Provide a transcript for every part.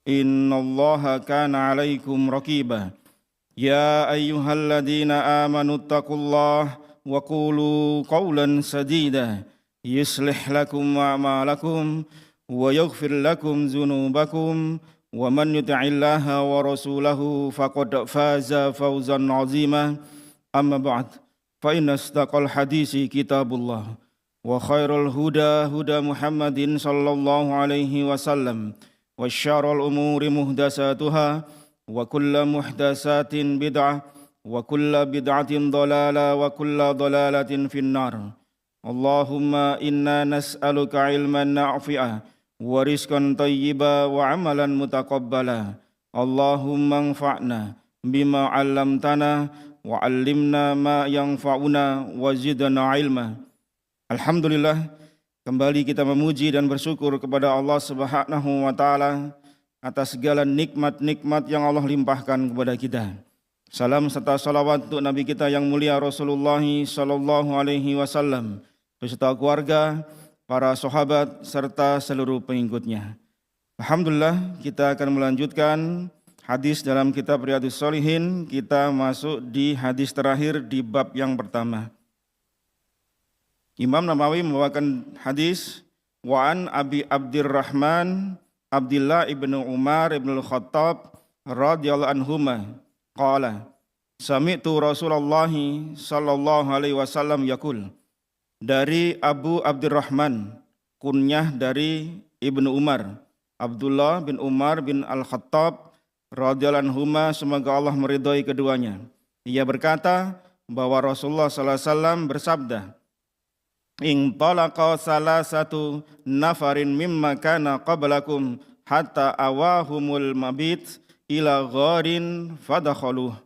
innallaha kana 'alaikum raqiba. Ya ayyuhalladzina amanu taqullaha wa qulu qawlan sadida yuslih lakum a'malakum wa yaghfir lakum dzunubakum wa man yuti'illaha wa rasulahu faqad faza fawzan 'azima. Amma ba'd, fa inna asdaqal hadisi kitabullah wa khairul huda huda Muhammadin sallallahu alaihi wasallam wa syarrul umuri muhdatsatuha wa kullu muhdatsatin bid'ah wa kullu bid'atin dhalalah wa kullu dhalalatin finnar. Allahumma inna nas'aluka ilman nafi'a wa rizqan thayyiba wa amalan mutaqabbala. Allahumma anfa'na bima 'allamtana wa 'allimna ma yanfa'una wa zidna ilma. Alhamdulillah, kembali kita memuji dan bersyukur kepada Allah Subhanahu wa taala atas segala nikmat-nikmat yang Allah limpahkan kepada kita. Salam serta salawat untuk Nabi kita yang mulia Rasulullah sallallahu alaihi wasallam beserta keluarga, para sahabat serta seluruh pengikutnya. Alhamdulillah, kita akan melanjutkan hadis dalam kitab Riyadhus Shalihin. Kita masuk di hadis terakhir di bab yang pertama. Imam Nawawi membawakan hadis wa an Abi Abdurrahman Abdullah ibnu Umar ibnu Khattab radhiyallahu anhuma qala sami'tu Rasulullah sallallahu alaihi wasallam yaqul. Dari Abu Abdurrahman, kunyah dari Ibnu Umar, Abdullah bin Umar bin Al-Khattab radhiyallahu anhuma, semoga Allah meridhai keduanya. Ia berkata bahwa Rasulullah sallallahu alaihi wasallam bersabda, "In talaqa salasatu nafarin mimma kana qablakum hatta awahumul mabit ila gharin fadakhaluh."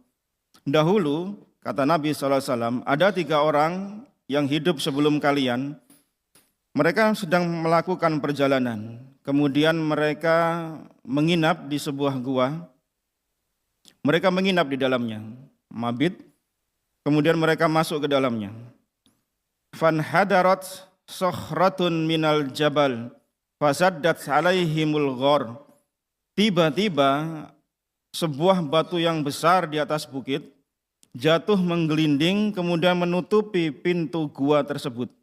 Dahulu, kata Nabi sallallahu alaihi wasallam, ada 3 orang yang hidup sebelum kalian. Mereka sedang melakukan perjalanan. Kemudian mereka menginap di sebuah gua. Mereka menginap di dalamnya, mabit. Kemudian mereka masuk ke dalamnya. Fanhadarat sakhratun minal jabal fasaddat alaihimul ghar. Tiba-tiba sebuah batu yang besar di atas bukit jatuh menggelinding kemudian menutupi pintu gua tersebut.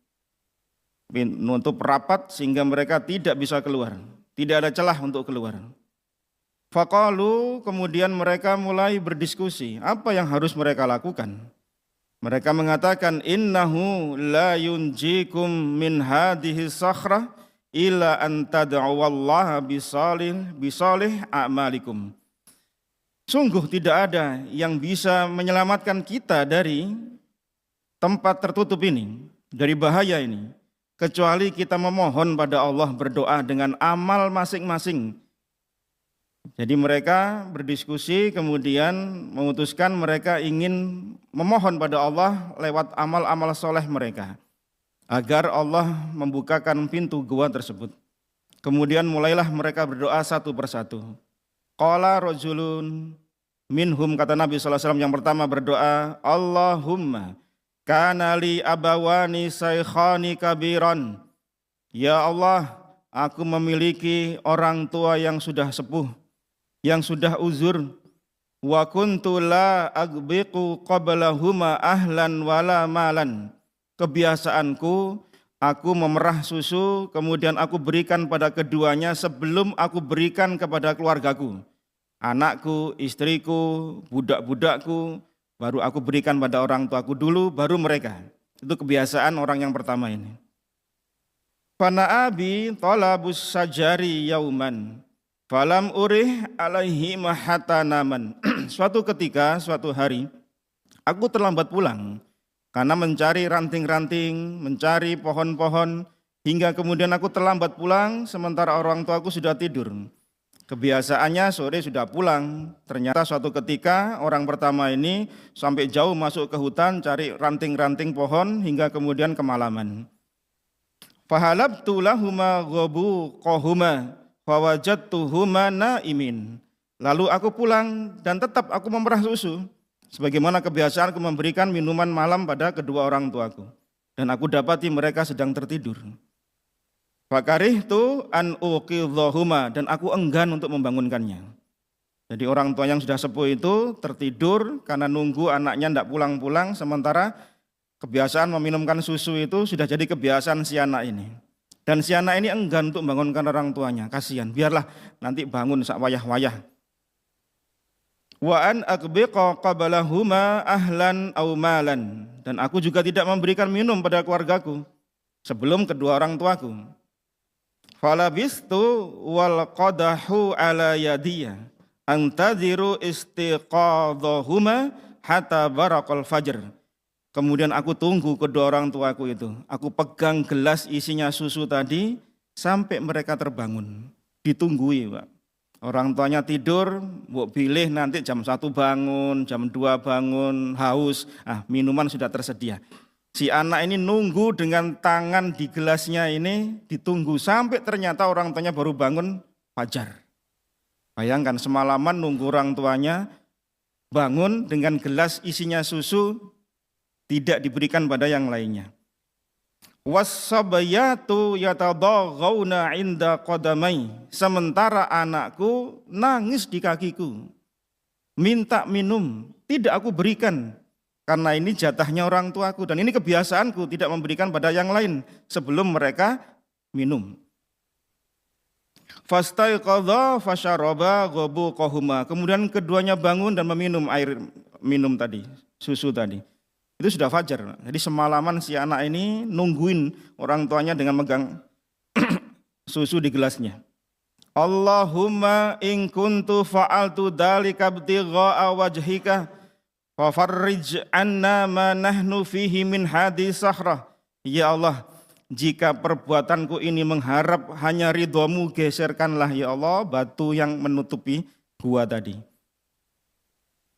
Menutup rapat sehingga mereka tidak bisa keluar. Tidak ada celah untuk keluar. Faqalu, kemudian mereka mulai berdiskusi, apa yang harus mereka lakukan? Mereka mengatakan, innahu la yunjikum min hadhihi sakhrah illa an tad'uwallaha bisalih a'malikum. Sungguh tidak ada yang bisa menyelamatkan kita dari tempat tertutup ini, dari bahaya ini, kecuali kita memohon pada Allah, berdoa dengan amal masing-masing. Jadi mereka berdiskusi kemudian memutuskan mereka ingin memohon pada Allah lewat amal-amal soleh mereka agar Allah membukakan pintu gua tersebut. Kemudian mulailah mereka berdoa satu persatu. Qala rajulun minhum, kata Nabi sallallahu alaihi wasallam yang pertama berdoa, Allahumma kana li abawani saykhani kabiran. Ya Allah, aku memiliki orang tua yang sudah sepuh, yang sudah uzur. Wa kuntu la agbiqu qablahuma ahlan wala malan. Kebiasaanku, aku memerah susu, kemudian aku berikan pada keduanya sebelum aku berikan kepada keluargaku. Anakku, istriku, budak-budakku, baru aku berikan pada orang tuaku dulu, baru mereka. Itu kebiasaan orang yang pertama ini. Fana'abi talabus sajari yauman, falam urih alaihi mahatanaman. Suatu ketika, suatu hari, aku terlambat pulang karena mencari ranting-ranting, mencari pohon-pohon, hingga kemudian aku terlambat pulang sementara orang tuaku sudah tidur. Kebiasaannya sore sudah pulang. Ternyata suatu ketika orang pertama ini sampai jauh masuk ke hutan cari ranting-ranting pohon hingga kemudian kemalaman. Fahalabtu lahuma ghabuqahuma fawajadtuhuma naimin. Lalu aku pulang dan tetap aku memerah susu sebagaimana kebiasaanku memberikan minuman malam pada kedua orang tuaku, dan aku dapati mereka sedang tertidur. Fakarihtu an uqidhahuma, dan aku enggan untuk membangunkannya. Jadi orang tua yang sudah sepuh itu tertidur karena nunggu anaknya tidak pulang-pulang, sementara kebiasaan meminumkan susu itu sudah jadi kebiasaan si anak ini. Dan si anak ini enggan untuk membangunkan orang tuanya, kasihan, biarlah nanti bangun sak wayah-wayah. Wa an aqbiqa qabalahuma ahlan aw malan, dan aku juga tidak memberikan minum pada keluargaku sebelum kedua orang tuaku. Falabistu wal qadahu ala yadiyya antadhiru istiqadhahuma hatta barakal fajr. Kemudian aku tunggu kedua orang tuaku itu. Aku pegang gelas isinya susu tadi sampai mereka terbangun. Ditunggui, Pak. Orang tuanya tidur, mbok pilih nanti jam 1 bangun, jam 2 bangun, haus. Minuman sudah tersedia. Si anak ini nunggu dengan tangan di gelasnya ini, ditunggu sampai ternyata orang tuanya baru bangun fajar. Bayangkan semalaman nunggu orang tuanya bangun dengan gelas isinya susu, tidak diberikan pada yang lainnya. Was-sabyatu yatadaghawna 'inda qadamai, sementara anakku nangis di kakiku, minta minum, tidak aku berikan. Karena ini jatahnya orang tuaku dan ini kebiasaanku tidak memberikan pada yang lain sebelum mereka minum. Fastaiqadha fasyaraba ghabuqahuma. Kemudian keduanya bangun dan meminum air minum tadi, susu tadi. Itu sudah fajar. Jadi semalaman si anak ini nungguin orang tuanya dengan megang susu di gelasnya. Allahumma in kuntu fa'altu dzalika ibtigha'a wajhika fafarrij anna ma nahnu fihi min hadis sahrah. Ya Allah, jika perbuatanku ini mengharap hanya ridhamu, geserkanlah ya Allah batu yang menutupi gua tadi.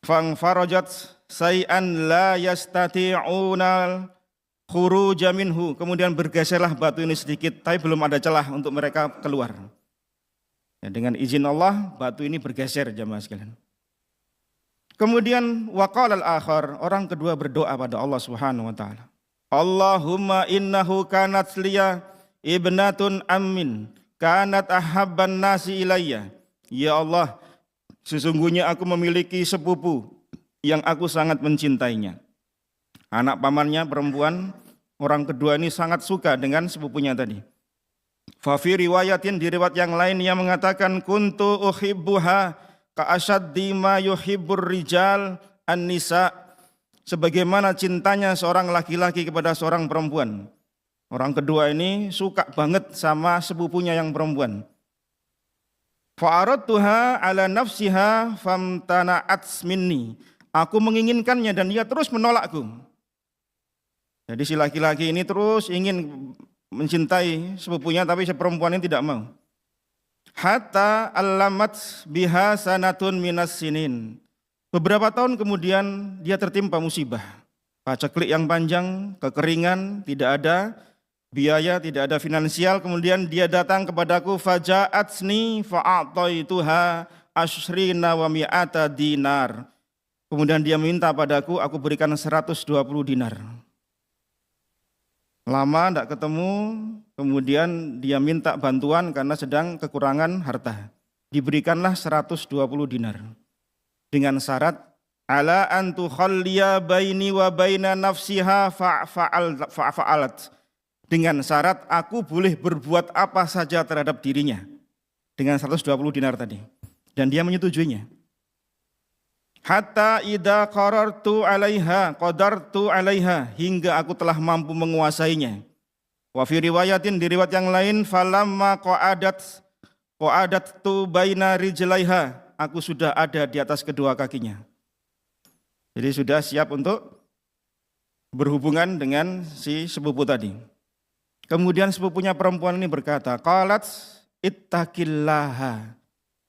Fang farajat say'an la yastati'una khuruja minhu. Kemudian bergeserlah batu ini sedikit, tapi belum ada celah untuk mereka keluar. Ya, dengan izin Allah batu ini bergeser, jamaah sekalian. Kemudian waqala al-akhar, orang kedua berdoa pada Allah Subhanahu wa taala. Allahumma innahu kanat liya ibnatun ammin kanat ahabban nasi ilayya. Ya Allah, sesungguhnya aku memiliki sepupu yang aku sangat mencintainya. Anak pamannya perempuan, orang kedua ini sangat suka dengan sepupunya tadi. Fa fi riwayatin, di riwayat yang lain yang mengatakan kuntu uhibbuha ka'asyaddi ma yuhibbur rijal an-nisa, sebagaimana cintanya seorang laki-laki kepada seorang perempuan. Orang kedua ini suka banget sama sepupunya yang perempuan. Fa'aradtuha ala nafsiha famtana'at minni. Aku menginginkannya dan dia terus menolakku. Jadi si laki-laki ini terus ingin mencintai sepupunya, tapi si perempuan ini tidak mau. Hatta allamat biha sanatun minas sinin. Beberapa tahun kemudian dia tertimpa musibah. Paceklik yang panjang, kekeringan, tidak ada biaya, tidak ada finansial. Kemudian dia datang kepadaku, faja'atsni fa'ataituha ashrina wa mi'ata dinar. Kemudian dia minta padaku, aku berikan 120 dinar. Lama tidak ketemu, kemudian dia minta bantuan karena sedang kekurangan harta. Diberikanlah 120 dinar. Dengan syarat, ala an tukhalliya baini wa baina nafsiha fa'alat. Dengan syarat aku boleh berbuat apa saja terhadap dirinya. Dengan 120 dinar tadi. Dan dia menyetujuinya. Hatta idza qadartu 'alaiha, hingga aku telah mampu menguasainya. Wa fi riwayatin, di riwayat yang lain, falamma qa'adtu baina rijlaiha, aku sudah ada di atas kedua kakinya. Jadi sudah siap untuk berhubungan dengan si sepupu tadi. Kemudian sepupunya perempuan ini berkata, qalat ittaqillaha,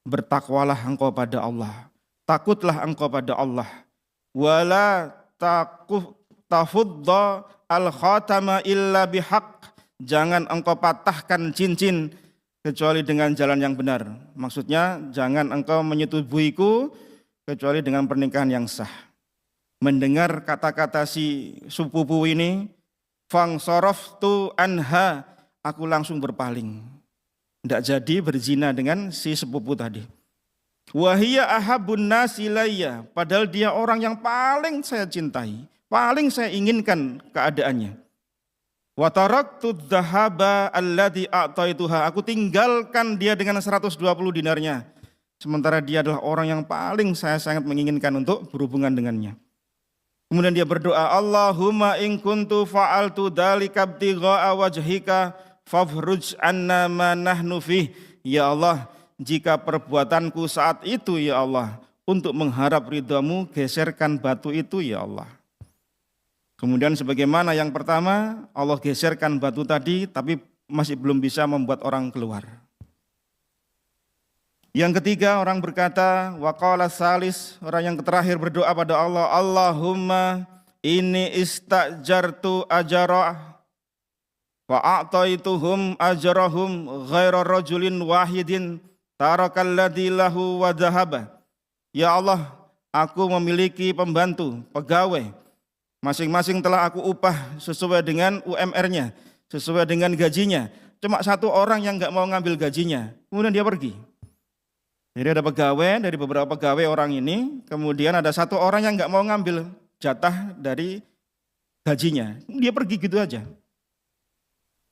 bertakwalah engkau pada Allah. Takutlah engkau pada Allah. Wala tafudda al-khatama illa bihaq. Jangan engkau patahkan cincin kecuali dengan jalan yang benar. Maksudnya jangan engkau menyetubuiku kecuali dengan pernikahan yang sah. Mendengar kata-kata si sepupu ini, fang saraftu anha, aku langsung berpaling. Tidak jadi berzina dengan si sepupu tadi. Wahia ahabun nasi ilayya, padahal dia orang yang paling saya cintai, paling saya inginkan keadaannya. Wa taraktu dzahaba alladzi a'taituha, aku tinggalkan dia dengan 120 dinarnya. Sementara dia adalah orang yang paling saya sangat menginginkan untuk berhubungan dengannya. Kemudian dia berdoa, Allahumma in kuntu fa'altu dzalika ibtigha'a wajhika fafruj anna ma nahnu fih. Ya Allah, jika perbuatanku saat itu ya Allah untuk mengharap ridhamu, geserkan batu itu ya Allah. Kemudian sebagaimana yang pertama, Allah geserkan batu tadi, tapi masih belum bisa membuat orang keluar. Yang ketiga, orang berkata, waqala salis, orang yang terakhir berdoa pada Allah, Allahumma inni istajartu ajara wa a'taituhum ajrahum ghaira rajulin wahidin tarakalladzi lahu wa dhahaba. Ya Allah, aku memiliki pembantu, pegawai. Masing-masing telah aku upah sesuai dengan UMR-nya, sesuai dengan gajinya. Cuma satu orang yang enggak mau ngambil gajinya, kemudian dia pergi. Jadi ada pegawai, dari beberapa pegawai orang ini, kemudian ada satu orang yang enggak mau ngambil jatah dari gajinya. Dia pergi gitu aja.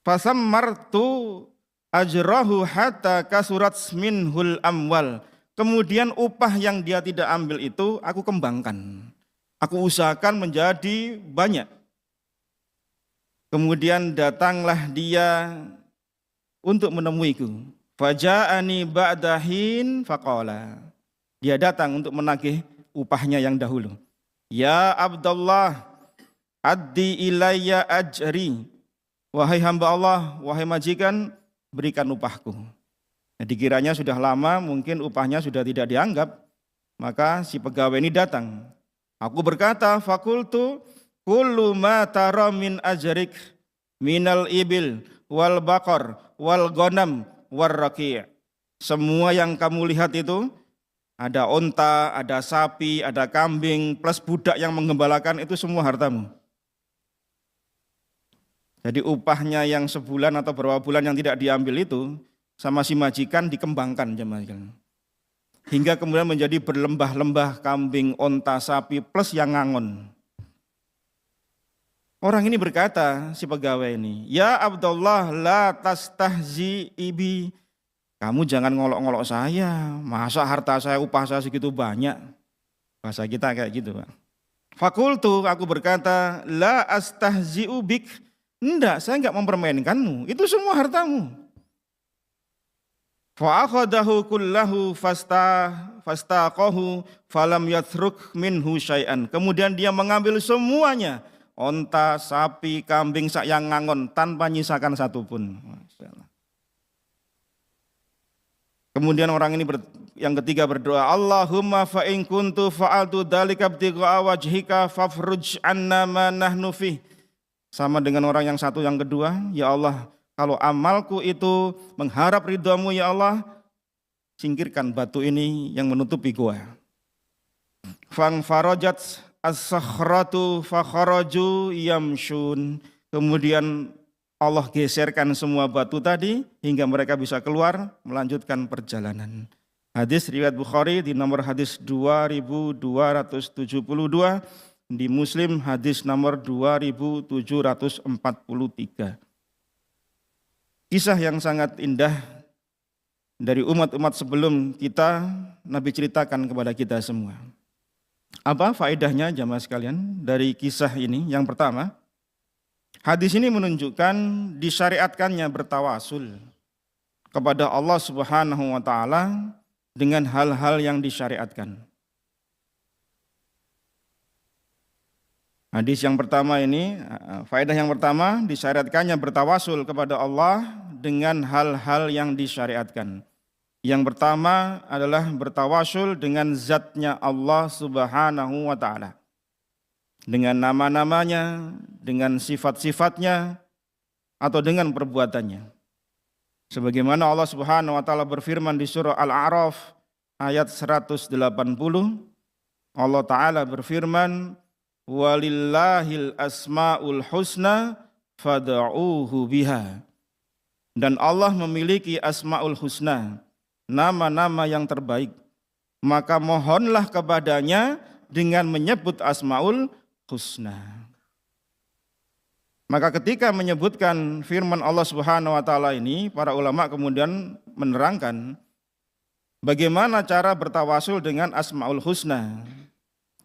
Fasammartu ajrahu hatta kasurat minhul amwal. Kemudian upah yang dia tidak ambil itu aku kembangkan. Aku usahakan menjadi banyak. Kemudian datanglah dia untuk menemuiku. Faja'ani ba'dahin faqala. Dia datang untuk menagih upahnya yang dahulu. Ya Abdullah, addi ilayya ajri. Wahai hamba Allah, wahai majikan, berikan upahku. Jadi kiranya sudah lama, mungkin upahnya sudah tidak dianggap. Maka si pegawai ini datang. Aku berkata, fakultu kullu ma tara min ajrik minal ibil wal baqar wal ghanam war raqi'. Semua yang kamu lihat itu, ada onta, ada sapi, ada kambing, plus budak yang menggembalakan, itu semua hartamu. Jadi upahnya yang sebulan atau beberapa bulan yang tidak diambil itu, sama si majikan dikembangkan jemaah. Hingga kemudian menjadi berlembah-lembah kambing, onta, sapi, plus yang ngangon. Orang ini berkata, si pegawai ini, Ya Abdullah, la tastahzi ibi. Kamu jangan ngolok-ngolok saya, masa harta saya, upah saya segitu banyak. Bahasa kita kayak gitu, Pak. Fakultu, aku berkata, la astahzi'u bik. Enggak, saya enggak mempermainkanmu, itu semua hartamu. Fa'akhadahu kullahu fastaqahu falam yathruk minhu syai'an. Kemudian dia mengambil semuanya, onta, sapi, kambing, sak yang ngangon, tanpa nyisakan satupun. Kemudian orang ini yang ketiga berdoa, Allahumma fa in kuntu fa'altu dzalika ibtigha'a wajhika fafruj anna ma nahnu fih. Sama dengan orang yang satu yang kedua, ya Allah, kalau amalku itu mengharap ridhamu ya Allah, singkirkan batu ini yang menutupi gua. Fang farajat as-sakhratu fakharaju yamshun. Kemudian Allah geserkan semua batu tadi hingga mereka bisa keluar melanjutkan perjalanan. Hadis riwayat Bukhari di nomor hadis 2272, di Muslim hadis nomor 2743. Kisah yang sangat indah dari umat-umat sebelum kita, Nabi ceritakan kepada kita semua. Apa faedahnya jamaah sekalian dari kisah ini? Yang pertama, hadis ini menunjukkan disyariatkannya bertawasul kepada Allah Subhanahu wa taala dengan hal-hal yang disyariatkan. Hadis yang pertama ini, faedah yang pertama, disyariatkannya bertawasul kepada Allah dengan hal-hal yang disyariatkan. Yang pertama adalah bertawasul dengan zatnya Allah Subhanahu wa ta'ala. Dengan nama-namanya, dengan sifat-sifatnya, atau dengan perbuatannya. Sebagaimana Allah Subhanahu wa ta'ala berfirman di surah Al-A'raf ayat 180, Allah Ta'ala berfirman, walillahil asma'ul husna fad'uuhu biha. Dan Allah memiliki asmaul husna, nama-nama yang terbaik. Maka mohonlah kepadanya dengan menyebut asmaul husna. Maka ketika menyebutkan firman Allah Subhanahu wa taala ini, para ulama kemudian menerangkan bagaimana cara bertawasul dengan asmaul husna.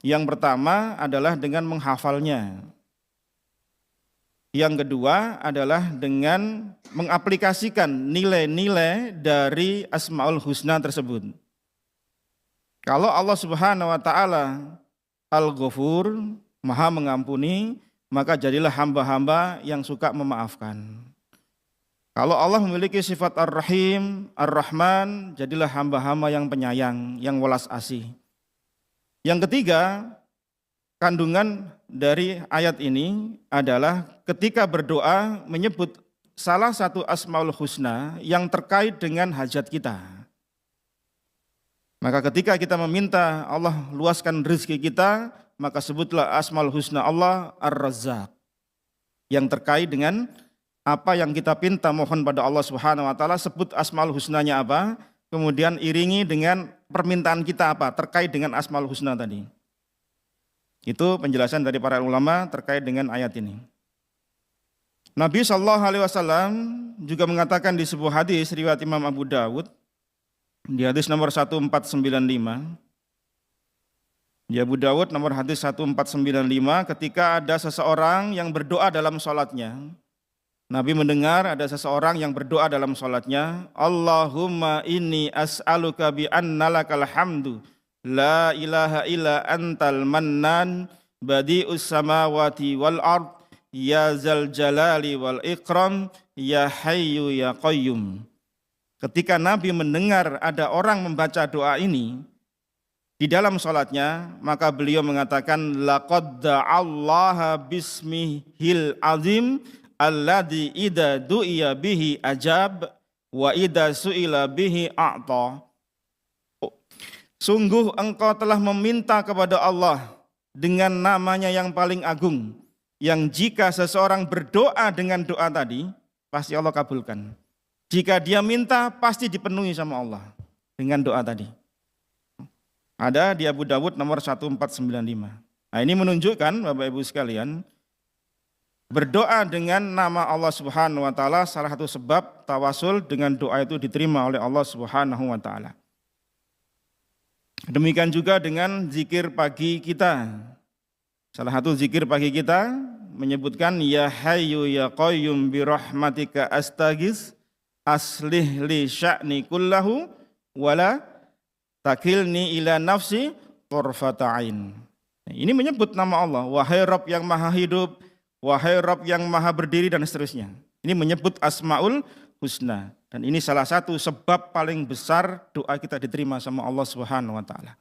Yang pertama adalah dengan menghafalnya. Yang kedua adalah dengan mengaplikasikan nilai-nilai dari asmaul husna tersebut. Kalau Allah Subhanahu wa taala Al-Ghafur, Maha mengampuni, maka jadilah hamba-hamba yang suka memaafkan. Kalau Allah memiliki sifat Ar-Rahim, Ar-Rahman, jadilah hamba-hamba yang penyayang, yang welas asih. Yang ketiga, kandungan dari ayat ini adalah ketika berdoa menyebut salah satu asmaul husna yang terkait dengan hajat kita. Maka ketika kita meminta Allah luaskan rezeki kita, maka sebutlah asmaul husna Allah Ar-Razzaq yang terkait dengan apa yang kita pinta mohon pada Allah Subhanahu wa taala, sebut asmaul husnanya apa, kemudian iringi dengan permintaan kita apa terkait dengan asmaul husna tadi. Itu penjelasan dari para ulama terkait dengan ayat ini. Nabi SAW juga mengatakan di sebuah hadis riwayat Imam Abu Dawud, di hadis nomor 1495, di Abu Dawud nomor hadis 1495, ketika ada seseorang yang berdoa dalam sholatnya, Nabi mendengar ada seseorang yang berdoa dalam sholatnya, Allahumma inni as'aluka bi anna lakal hamdu, la ilaha illa antal mannan, badi'us samawati wal ard, ya zal jalali wal ikram, ya hayyu ya qayyum. Ketika Nabi mendengar ada orang membaca doa ini di dalam sholatnya, maka beliau mengatakan, laqad da'allaha bismihil azim, alladzi idza du'iya bihi ajab, wa idza su'ila bihi a'ta. Sungguh engkau telah meminta kepada Allah dengan namanya yang paling agung, yang jika seseorang berdoa dengan doa tadi, pasti Allah kabulkan. Jika dia minta, pasti dipenuhi sama Allah dengan doa tadi. Ada di Abu Dawud nomor 1495. Nah, ini menunjukkan Bapak Ibu sekalian, berdoa dengan nama Allah Subhanahu wa taala salah satu sebab tawasul dengan doa itu diterima oleh Allah Subhanahu wa taala. Demikian juga dengan zikir pagi kita. Salah satu zikir pagi kita menyebutkan ya hayyu ya qayyum bi rahmatika astaghits aslih li sya'ni kullahu wala takilni ila nafsi tarfata ain. Ini menyebut nama Allah, wahai Rabb yang maha hidup, wahai Rabb yang maha berdiri, dan seterusnya. Ini menyebut asmaul husna, dan ini salah satu sebab paling besar doa kita diterima sama Allah Subhanahu wa taala.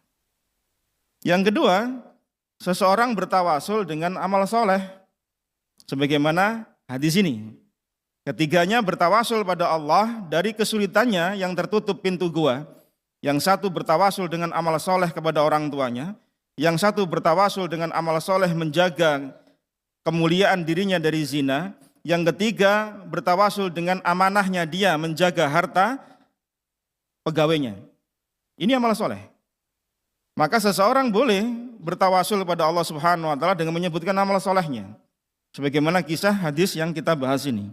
Yang kedua, seseorang bertawasul dengan amal soleh sebagaimana hadis ini. Ketiganya bertawasul pada Allah dari kesulitannya yang tertutup pintu gua. Yang satu bertawasul dengan amal soleh kepada orang tuanya. Yang satu bertawasul dengan amal soleh menjaga kemuliaan dirinya dari zina. Yang ketiga bertawasul dengan amanahnya dia menjaga harta pegawainya. Ini amal soleh. Maka seseorang boleh bertawasul pada Allah Subhanahu wa taala dengan menyebutkan amal solehnya. Sebagaimana kisah hadis yang kita bahas ini.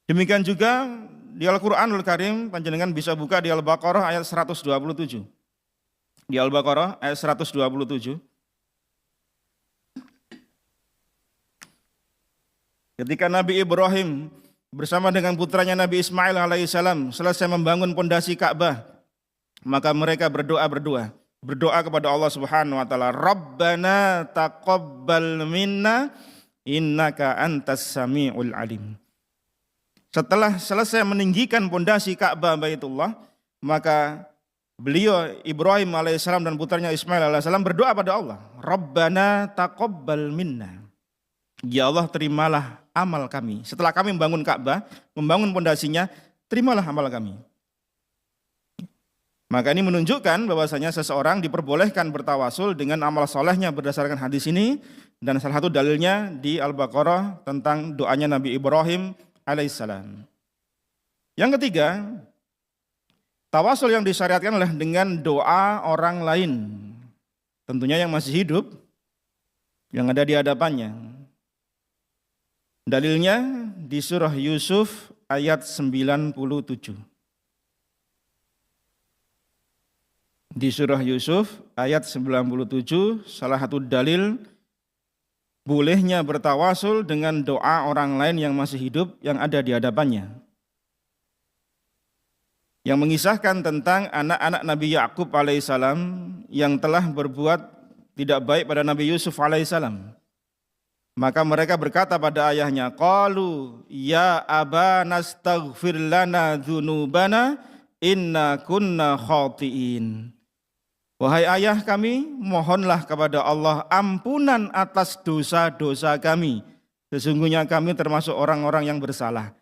Demikian juga di Al-Quranul Karim, panjenengan bisa buka di Al-Baqarah ayat 127. Di Al-Baqarah ayat 127. Ketika Nabi Ibrahim bersama dengan putranya Nabi Ismail alaihissalam selesai membangun pondasi Ka'bah, maka mereka berdoa kepada Allah Subhanahu wa taala, Rabbana taqabbal minna innaka antas samiul alim. Setelah selesai meninggikan pondasi Ka'bah Baitullah, maka beliau Ibrahim alaihissalam dan putranya Ismail alaihissalam berdoa pada Allah, Rabbana taqabbal minna. Ya Allah, terimalah amal kami. Setelah kami membangun Ka'bah, membangun pondasinya, terimalah amal kami. Maka ini menunjukkan bahwasanya seseorang diperbolehkan bertawasul dengan amal solehnya berdasarkan hadis ini, dan salah satu dalilnya di Al-Baqarah tentang doanya Nabi Ibrahim alaihissalam. Yang ketiga, tawasul yang disyariatkan adalah dengan doa orang lain. Tentunya yang masih hidup, yang ada di hadapannya. Dalilnya di surah Yusuf ayat 97. Di surah Yusuf ayat 97, salah satu dalil bolehnya bertawasul dengan doa orang lain yang masih hidup yang ada di hadapannya. Yang mengisahkan tentang anak-anak Nabi Yakub alaihissalam yang telah berbuat tidak baik pada Nabi Yusuf alaihissalam. Maka mereka berkata pada ayahnya, qalu ya abana astaghfir lana dzunubana inna kunna khati'in. Wahai ayah kami, mohonlah kepada Allah ampunan atas dosa-dosa kami. Sesungguhnya kami termasuk orang-orang yang bersalah.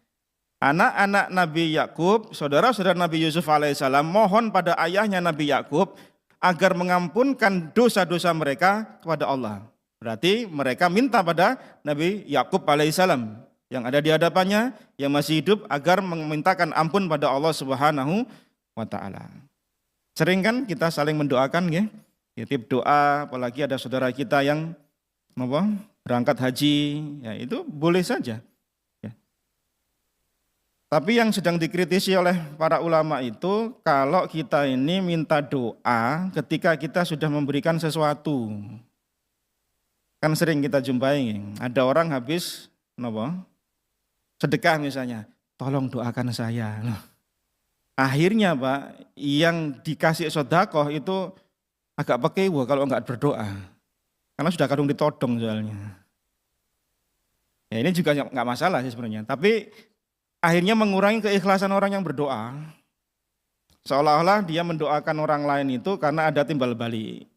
Anak-anak Nabi Yakub, saudara-saudara Nabi Yusuf alaihissalam mohon pada ayahnya Nabi Yakub agar mengampunkan dosa-dosa mereka kepada Allah. Berarti mereka minta pada Nabi Yakub alaihissalam yang ada di hadapannya, yang masih hidup, agar memintakan ampun pada Allah Subhanahu wa taala. Sering kan kita saling mendoakan ya, titip doa, apalagi ada saudara kita yang berangkat haji, ya itu boleh saja. Ya. Tapi yang sedang dikritisi oleh para ulama itu kalau kita ini minta doa ketika kita sudah memberikan sesuatu. Kan sering kita jumpai, ada orang habis sedekah misalnya, tolong doakan saya. Akhirnya Pak, yang dikasih sedekah itu agak pekewo kalau enggak berdoa. Karena sudah kadung ditodong soalnya. Ya ini juga enggak masalah sih sebenarnya. Tapi akhirnya mengurangi keikhlasan orang yang berdoa. Seolah-olah dia mendoakan orang lain itu karena ada timbal balik.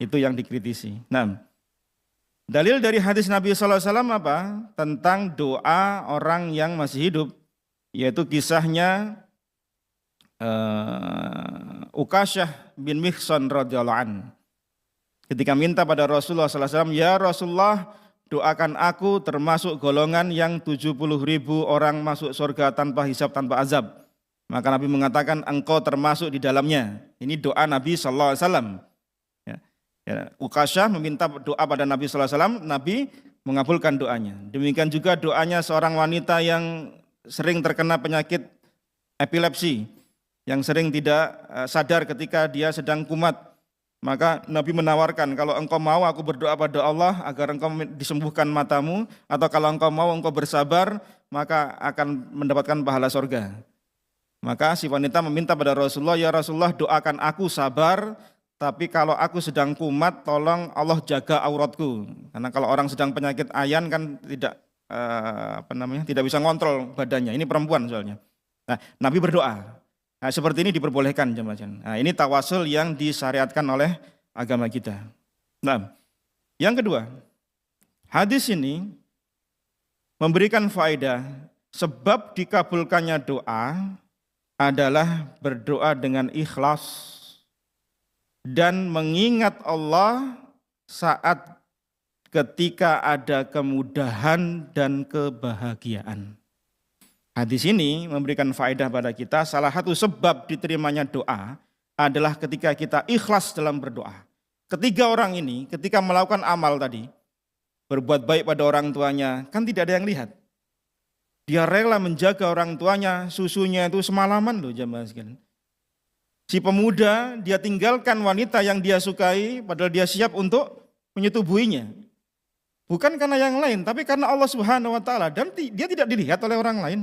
Itu yang dikritisi. Nah, dalil dari hadis Nabi SAW apa? Tentang doa orang yang masih hidup. Yaitu kisahnya Ukasyah bin Mihsan radhiyallahu an. Ketika minta pada Rasulullah SAW, ya Rasulullah doakan aku termasuk golongan yang 70.000 orang masuk surga tanpa hisab, tanpa azab. Maka Nabi mengatakan engkau termasuk di dalamnya. Ini doa Nabi SAW. Ukasyah meminta doa pada Nabi SAW, Nabi mengabulkan doanya. Demikian juga doanya seorang wanita yang sering terkena penyakit epilepsi, yang sering tidak sadar ketika dia sedang kumat. Maka Nabi menawarkan, kalau engkau mau aku berdoa pada Allah agar engkau disembuhkan matamu, atau kalau engkau mau engkau bersabar, maka akan mendapatkan pahala surga. Maka si wanita meminta pada Rasulullah, ya Rasulullah doakan aku sabar, tapi kalau aku sedang kumat tolong Allah jaga auratku. Karena kalau orang sedang penyakit ayan kan tidak tidak bisa ngontrol badannya. Ini perempuan soalnya. Nah, Nabi berdoa. Nah, seperti ini diperbolehkan jemaah. Nah, ini tawasul yang disyariatkan oleh agama kita. Nah, yang kedua, hadis ini memberikan faedah sebab dikabulkannya doa adalah berdoa dengan ikhlas dan mengingat Allah saat ketika ada kemudahan dan kebahagiaan. Hadis ini memberikan faedah pada kita, salah satu sebab diterimanya doa adalah ketika kita ikhlas dalam berdoa. Ketiga orang ini ketika melakukan amal tadi, berbuat baik pada orang tuanya, kan tidak ada yang lihat. Dia rela menjaga orang tuanya, susunya itu semalaman loh jemaah sekalian. Si pemuda dia tinggalkan wanita yang dia sukai padahal dia siap untuk menyetubuhinya. Bukan karena yang lain, tapi karena Allah Subhanahu wa taala, dan dia tidak dilihat oleh orang lain.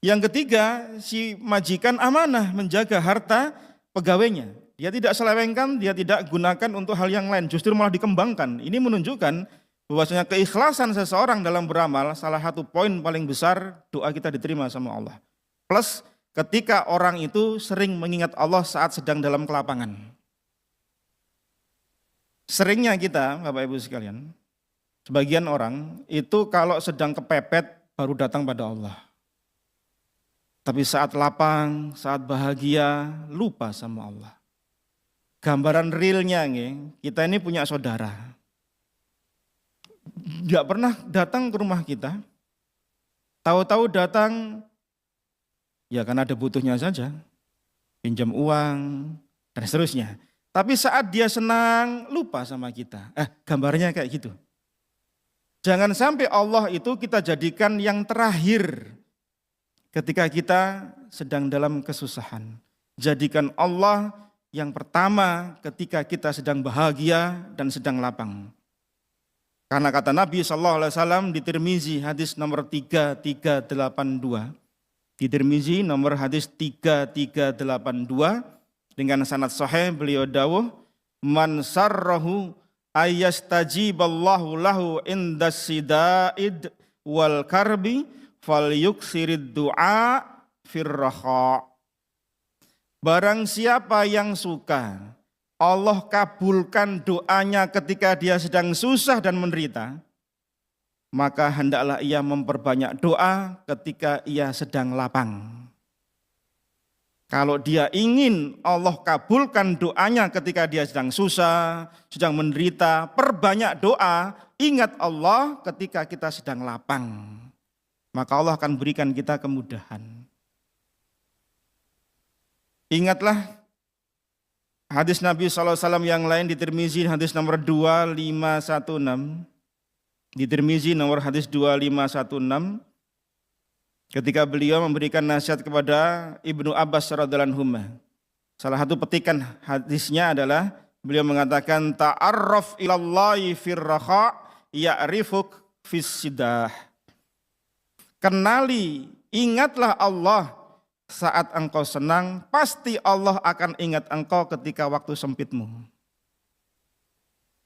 Yang ketiga, si majikan amanah menjaga harta pegawainya. Dia tidak selewengkan, dia tidak gunakan untuk hal yang lain, justru malah dikembangkan. Ini menunjukkan bahwasanya keikhlasan seseorang dalam beramal salah satu poin paling besar doa kita diterima sama Allah. Plus ketika orang itu sering mengingat Allah saat sedang dalam kelapangan. Seringnya kita, Bapak Ibu sekalian, sebagian orang itu kalau sedang kepepet baru datang pada Allah. Tapi saat lapang, saat bahagia, lupa sama Allah. Gambaran realnya kita ini punya saudara. Tidak pernah datang ke rumah kita. Tahu-tahu datang Ya karena ada butuhnya saja, pinjam uang dan seterusnya. Tapi saat dia senang lupa sama kita. Gambarnya kayak gitu. Jangan sampai Allah itu kita jadikan yang terakhir ketika kita sedang dalam kesusahan. Jadikan Allah yang pertama ketika kita sedang bahagia dan sedang lapang. Karena kata Nabi SAW di Tirmizi hadis nomor 3382. Di Tirmizi nomor hadis 3382 dengan sanad sahih beliau dawuh, man sarrahu ayyastajiballahu lahu indas sidaid wal karbi falyuksirid du'a firraha. Barang siapa yang suka Allah kabulkan doanya ketika dia sedang susah dan menderita, maka hendaklah ia memperbanyak doa ketika ia sedang lapang. Kalau dia ingin Allah kabulkan doanya ketika dia sedang susah, sedang menderita, perbanyak doa, ingat Allah ketika kita sedang lapang. Maka Allah akan berikan kita kemudahan. Ingatlah hadis Nabi SAW yang lain di Tirmizi hadis nomor 2516. Di Tirmizi nomor hadis 2516. Ketika beliau memberikan nasihat kepada Ibnu Abbas radhiyallahu anhu. Salah satu petikan hadisnya adalah beliau mengatakan ta'arraf ilallahi firraha ya'rifuk fissidah. Kenali, ingatlah Allah saat engkau senang, pasti Allah akan ingat engkau ketika waktu sempitmu.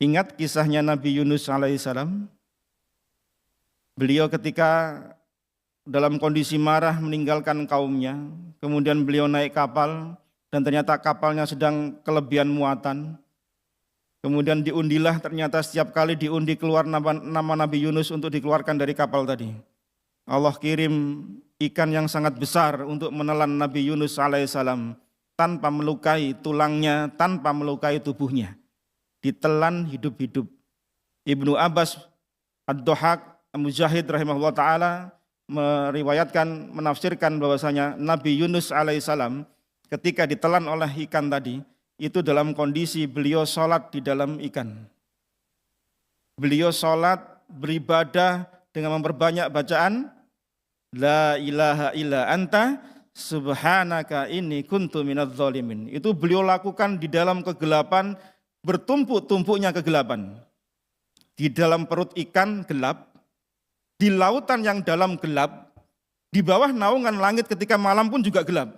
Ingat kisahnya Nabi Yunus alaihissalam. Beliau ketika dalam kondisi marah meninggalkan kaumnya, kemudian beliau naik kapal dan ternyata kapalnya sedang kelebihan muatan. Kemudian diundilah, ternyata setiap kali diundi keluar nama Nabi Yunus untuk dikeluarkan dari kapal tadi. Allah kirim ikan yang sangat besar untuk menelan Nabi Yunus alaihissalam tanpa melukai tulangnya, tanpa melukai tubuhnya. Ditelan hidup-hidup. Ibnu Abbas Ad-Dohak Mujahid rahimahullah ta'ala meriwayatkan, menafsirkan bahwasanya Nabi Yunus alaihissalam ketika ditelan oleh ikan tadi, itu dalam kondisi beliau sholat di dalam ikan. Beliau sholat, beribadah dengan memperbanyak bacaan La ilaha illa anta subhanaka inni kuntu minadz zalimin. Itu beliau lakukan di dalam kegelapan, bertumpuk-tumpuknya kegelapan. Di dalam perut ikan gelap, di lautan yang dalam gelap, di bawah naungan langit ketika malam pun juga gelap.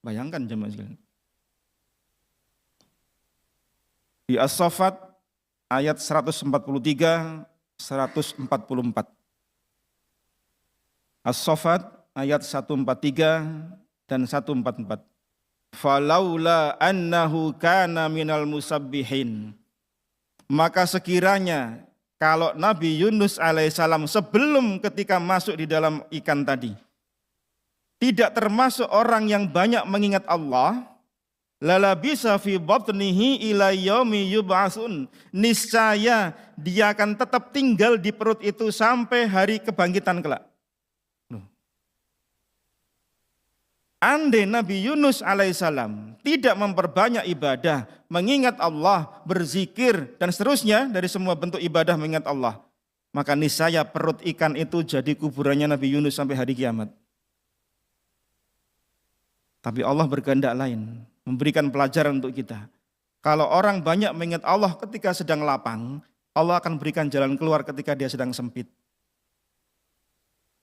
Bayangkan jemaah sekalian. Di As-Saffat ayat 143, 144. As-Saffat ayat 143 dan 144. Falaula annahu kana minal musabbihin. Maka sekiranya kalau Nabi Yunus alaihissalam sebelum ketika masuk di dalam ikan tadi tidak termasuk orang yang banyak mengingat Allah, lalabisa fi batnihi ila yaumi yub'atsun. Niscaya dia akan tetap tinggal di perut itu sampai hari kebangkitan kelak. Andai Nabi Yunus alaihissalam tidak memperbanyak ibadah, mengingat Allah, berzikir dan seterusnya dari semua bentuk ibadah mengingat Allah, maka niscaya perut ikan itu jadi kuburannya Nabi Yunus sampai hari kiamat. Tapi Allah berkehendak lain, memberikan pelajaran untuk kita. Kalau orang banyak mengingat Allah ketika sedang lapang, Allah akan berikan jalan keluar ketika dia sedang sempit.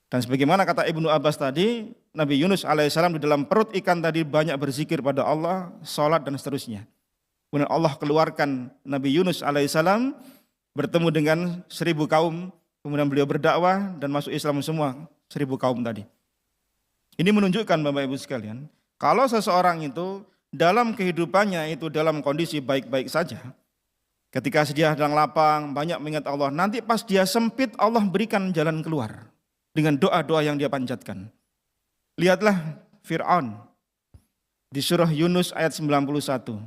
Dan sebagaimana kata Ibnu Abbas tadi, Nabi Yunus alaihissalam di dalam perut ikan tadi banyak berzikir pada Allah, sholat dan seterusnya. Kemudian Allah keluarkan Nabi Yunus alaihissalam bertemu dengan 1000 kaum, kemudian beliau berdakwah dan masuk Islam semua 1000 kaum tadi. Ini menunjukkan Bapak Ibu sekalian, kalau seseorang itu dalam kehidupannya itu dalam kondisi baik-baik saja, ketika dia sedang lapang, banyak mengingat Allah, nanti pas dia sempit Allah berikan jalan keluar dengan doa-doa yang dia panjatkan. Lihatlah Fir'aun di surah Yunus ayat 91.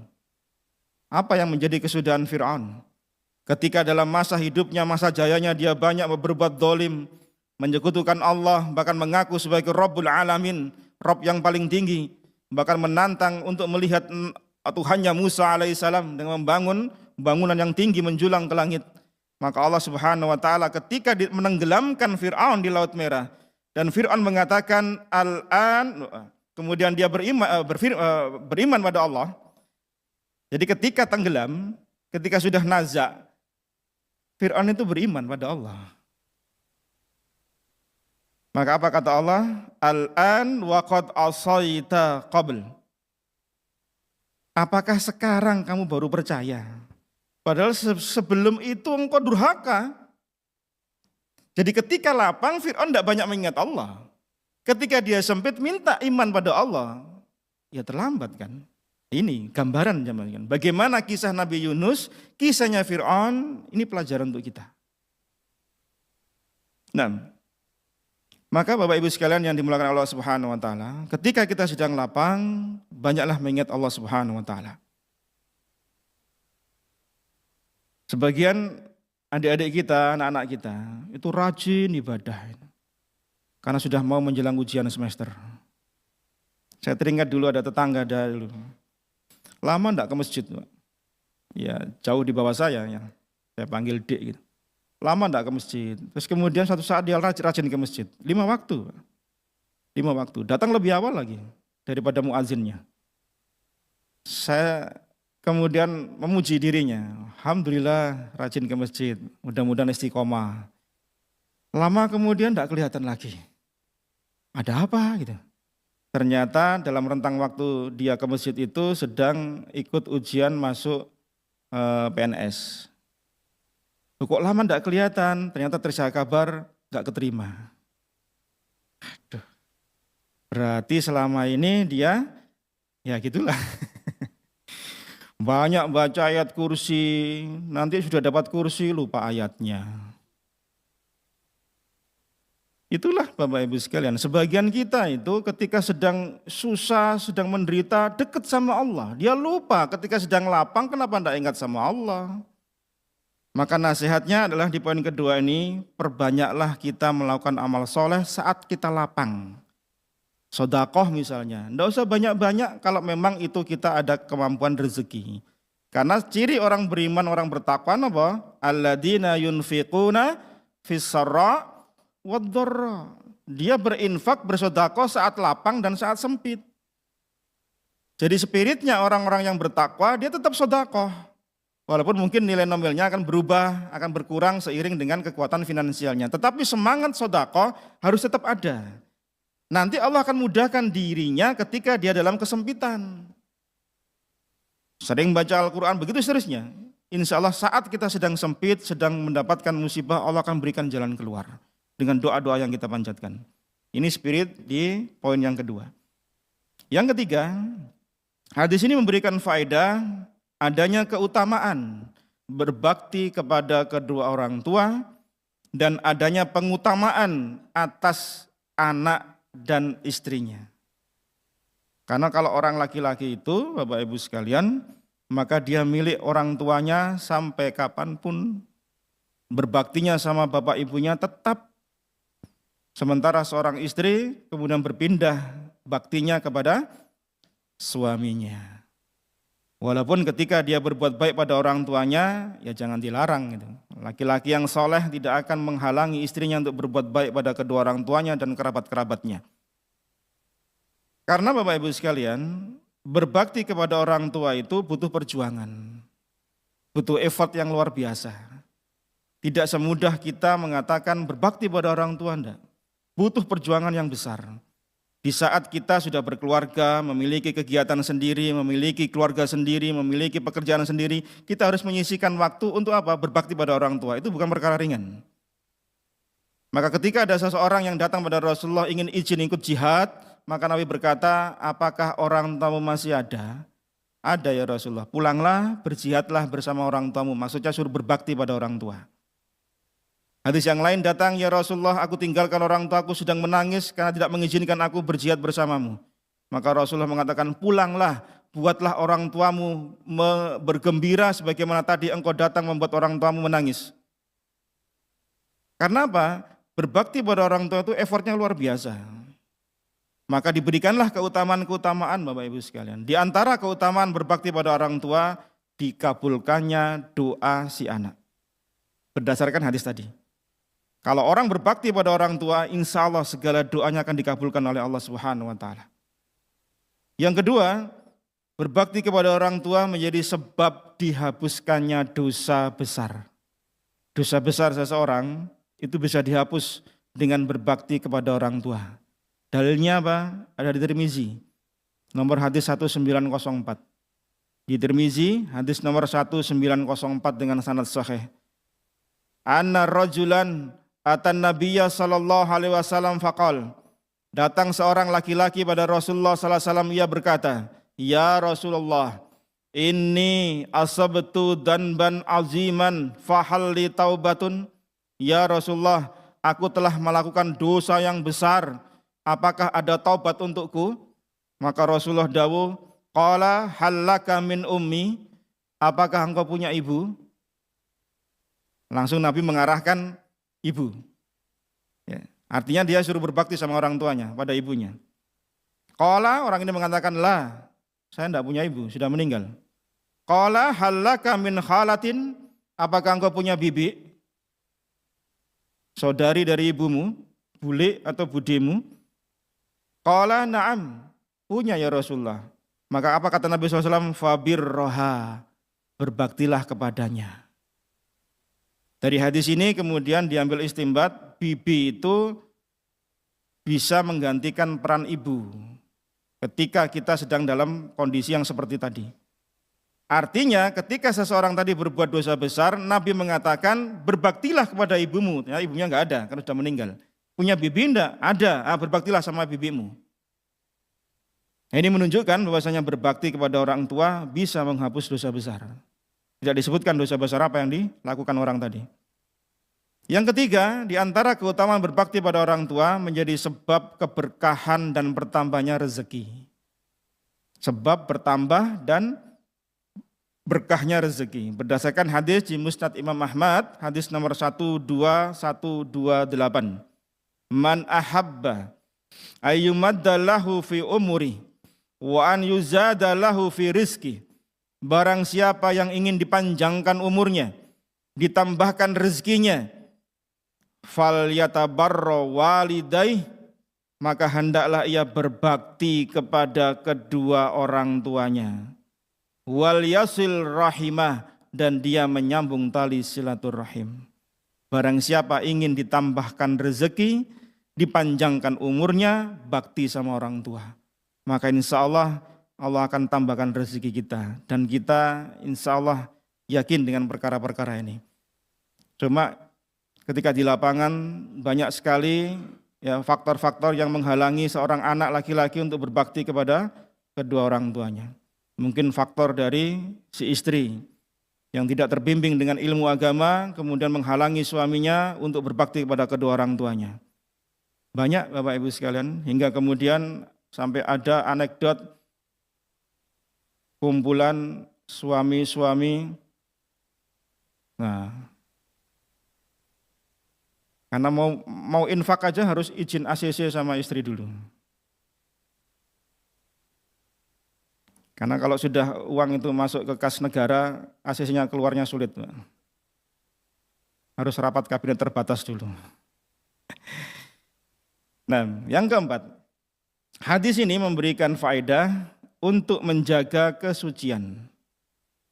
Apa yang menjadi kesudahan Fir'aun? Ketika dalam masa hidupnya, masa jayanya dia banyak berbuat zalim, menyekutukan Allah, bahkan mengaku sebagai Rabbul Alamin, Rob yang paling tinggi, bahkan menantang untuk melihat Tuhannya Musa alaihissalam dengan membangun bangunan yang tinggi menjulang ke langit. Maka Allah Subhanahu wa taala ketika menenggelamkan Firaun di Laut Merah dan Firaun mengatakan al-an, kemudian dia beriman pada Allah. Jadi ketika tenggelam, ketika sudah nazak, Firaun itu beriman pada Allah. Maka apa kata Allah? Al-an wa qad asaita qabl. Apakah sekarang kamu baru percaya? Padahal sebelum itu engkau durhaka. Jadi ketika lapang, Fir'aun tidak banyak mengingat Allah. Ketika dia sempit minta iman pada Allah, ya terlambat kan. Ini gambaran zaman. Bagaimana kisah Nabi Yunus, kisahnya Fir'aun, ini pelajaran untuk kita. Nah, maka Bapak Ibu sekalian yang dimuliakan Allah Subhanahu wa taala, ketika kita sedang lapang, banyaklah mengingat Allah Subhanahu wa taala. Sebagian adik-adik kita, anak-anak kita, itu rajin ibadah. Karena sudah mau menjelang ujian semester. Saya teringat dulu ada tetangga dulu. Lama enggak ke masjid, Pak. Ya, jauh di bawah saya ya. Saya panggil Dik gitu. Lama enggak ke masjid. Terus kemudian suatu saat dia rajin ke masjid. 5 waktu. 5 waktu. Datang lebih awal lagi daripada muazzinnya. Saya kemudian memuji dirinya. Alhamdulillah rajin ke masjid. Mudah-mudahan istiqomah. Lama kemudian enggak kelihatan lagi. Ada apa gitu. Ternyata dalam rentang waktu dia ke masjid itu sedang ikut ujian masuk PNS. Kok lama enggak kelihatan, ternyata terisa kabar enggak keterima. Aduh, berarti selama ini dia, ya gitulah. Banyak baca ayat kursi, nanti sudah dapat kursi lupa ayatnya. Itulah Bapak Ibu sekalian, sebagian kita itu ketika sedang susah, sedang menderita, dekat sama Allah. Dia lupa ketika sedang lapang, kenapa enggak ingat sama Allah. Maka nasihatnya adalah di poin kedua ini, perbanyaklah kita melakukan amal soleh saat kita lapang. Sedekah misalnya, tidak usah banyak-banyak kalau memang itu kita ada kemampuan rezeki. Karena ciri orang beriman, orang bertakwa apa? Alladzina yunfiquna fis-sarra wad-dharra. Dia berinfak, bersedekah saat lapang dan saat sempit. Jadi spiritnya orang-orang yang bertakwa, dia tetap sedekah. Walaupun mungkin nilai nominalnya akan berubah, akan berkurang seiring dengan kekuatan finansialnya. Tetapi semangat sedekah harus tetap ada. Nanti Allah akan mudahkan dirinya ketika dia dalam kesempitan. Sering baca Al-Quran, begitu seterusnya. Insya Allah saat kita sedang sempit, sedang mendapatkan musibah, Allah akan berikan jalan keluar. Dengan doa-doa yang kita panjatkan. Ini spirit di poin yang kedua. Yang ketiga, hadis ini memberikan faedah adanya keutamaan berbakti kepada kedua orang tua dan adanya pengutamaan atas anak dan istrinya. Karena kalau orang laki-laki itu, Bapak Ibu sekalian, maka dia milik orang tuanya sampai kapanpun, berbaktinya sama bapak ibunya tetap. Sementara seorang istri kemudian berpindah baktinya kepada suaminya. Walaupun ketika dia berbuat baik pada orang tuanya, ya jangan dilarang gitu. Laki-laki yang soleh tidak akan menghalangi istrinya untuk berbuat baik pada kedua orang tuanya dan kerabat-kerabatnya. Karena Bapak Ibu sekalian, berbakti kepada orang tua itu butuh perjuangan. Butuh effort yang luar biasa. Tidak semudah kita mengatakan berbakti pada orang tua, enggak. Butuh perjuangan yang besar. Di saat kita sudah berkeluarga, memiliki kegiatan sendiri, memiliki keluarga sendiri, memiliki pekerjaan sendiri, kita harus menyisihkan waktu untuk apa? Berbakti pada orang tua. Itu bukan perkara ringan. Maka ketika ada seseorang yang datang pada Rasulullah ingin izin ikut jihad, maka Nabi berkata, apakah orang tuamu masih ada? Ada ya Rasulullah. Pulanglah, berjihadlah bersama orang tuamu. Maksudnya suruh berbakti pada orang tua. Hadis yang lain datang, ya Rasulullah, aku tinggalkan orang tuaku sedang menangis karena tidak mengizinkan aku berjihad bersamamu. Maka Rasulullah mengatakan, pulanglah, buatlah orang tuamu bergembira sebagaimana tadi engkau datang membuat orang tuamu menangis. Karena apa? Berbakti pada orang tua itu effortnya luar biasa. Maka diberikanlah keutamaan-keutamaan Bapak Ibu sekalian. Di antara keutamaan berbakti pada orang tua, dikabulkannya doa si anak. Berdasarkan hadis tadi. Kalau orang berbakti pada orang tua, insya Allah segala doanya akan dikabulkan oleh Allah Subhanahu wa Ta'ala. Yang kedua, berbakti kepada orang tua menjadi sebab dihapuskannya dosa besar. Dosa besar seseorang itu bisa dihapus dengan berbakti kepada orang tua. Dalilnya apa? Ada di Tirmizi, nomor hadis 1904. Di Tirmizi, hadis nomor 1904 dengan sanad sahih. Anna rajulan atan nabiyya sallallahu alaihi wasallam faqal. Datang seorang laki-laki pada Rasulullah sallallahu alaihi wasallam, ia berkata, "Ya Rasulullah, inni asabtu danban aziman fahal li taubatun?" Ya Rasulullah, aku telah melakukan dosa yang besar. Apakah ada taubat untukku? Maka Rasulullah dawuh, qala hallaka min ummi, apakah engkau punya ibu? Langsung Nabi mengarahkan ibu. Ya, artinya dia suruh berbakti sama orang tuanya, pada ibunya. Qala, orang ini mengatakan, la, saya tidak punya ibu, sudah meninggal. Qala hallaka min khalatin, apakah engkau punya bibi? Saudari dari ibumu, bule atau budemu? Qala na'am, punya ya Rasulullah. Maka apa kata Nabi SAW? Fabirroha, berbaktilah kepadanya. Dari hadis ini kemudian diambil istimbat, bibi itu bisa menggantikan peran ibu ketika kita sedang dalam kondisi yang seperti tadi. Artinya ketika seseorang tadi berbuat dosa besar, Nabi mengatakan berbaktilah kepada ibumu. Ya, ibunya enggak ada, karena sudah meninggal. Punya bibi enggak? Ada, berbaktilah sama bibimu. Nah, ini menunjukkan bahwasanya berbakti kepada orang tua bisa menghapus dosa besar. Tidak disebutkan dosa besar apa yang dilakukan orang tadi. Yang ketiga, di antara keutamaan berbakti pada orang tua menjadi sebab keberkahan dan bertambahnya rezeki. Sebab bertambah dan berkahnya rezeki. Berdasarkan hadis di Musnad Imam Ahmad, hadis nomor 12128. Man ahabba ayyumaddalahu fi umuri wa an yuzadalahu fi rizki. Barang siapa yang ingin dipanjangkan umurnya, ditambahkan rezekinya, fal yatabarra walidaih, maka hendaklah ia berbakti kepada kedua orang tuanya. Wal yasil rahimah, dan dia menyambung tali silaturahim. Barang siapa ingin ditambahkan rezeki, dipanjangkan umurnya, bakti sama orang tua, maka insya Allah Allah akan tambahkan rezeki kita. Dan kita insya Allah yakin dengan perkara-perkara ini. Cuma ketika di lapangan banyak sekali ya faktor-faktor yang menghalangi seorang anak laki-laki untuk berbakti kepada kedua orang tuanya. Mungkin faktor dari si istri yang tidak terbimbing dengan ilmu agama, kemudian menghalangi suaminya untuk berbakti kepada kedua orang tuanya. Banyak Bapak Ibu sekalian, hingga kemudian sampai ada anekdot kumpulan suami-suami. Nah, karena mau infak aja harus izin ACC sama istri dulu. Karena kalau sudah uang itu masuk ke kas negara, ACC-nya keluarnya sulit. Harus rapat kabinet terbatas dulu. Nah, yang keempat, hadis ini memberikan faedah untuk menjaga kesucian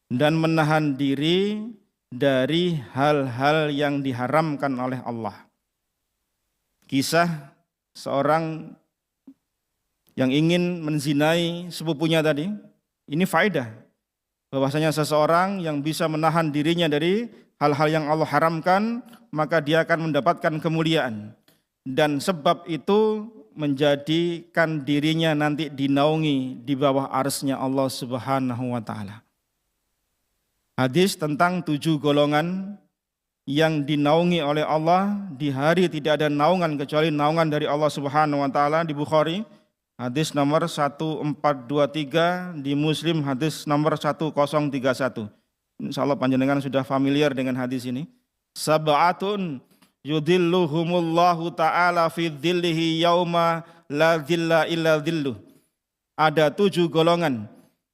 dan menahan diri dari hal-hal yang diharamkan oleh Allah. Kisah seorang yang ingin menzinai sepupunya tadi, ini faedah bahwasanya seseorang yang bisa menahan dirinya dari hal-hal yang Allah haramkan, maka dia akan mendapatkan kemuliaan. Dan sebab itu menjadikan dirinya nanti dinaungi di bawah arsy-Nya Allah Subhanahu wa Ta'ala. Hadis tentang 7 golongan yang dinaungi oleh Allah di hari tidak ada naungan kecuali naungan dari Allah Subhanahu wa Ta'ala di Bukhari, hadis nomor 1423, di Muslim hadis nomor 1031. Insyaallah panjenengan sudah familiar dengan hadis ini. Sab'atun yudhilluhumullahu ta'ala fi dhillihi yauma la dhilla illa dhilluh. Ada 7 golongan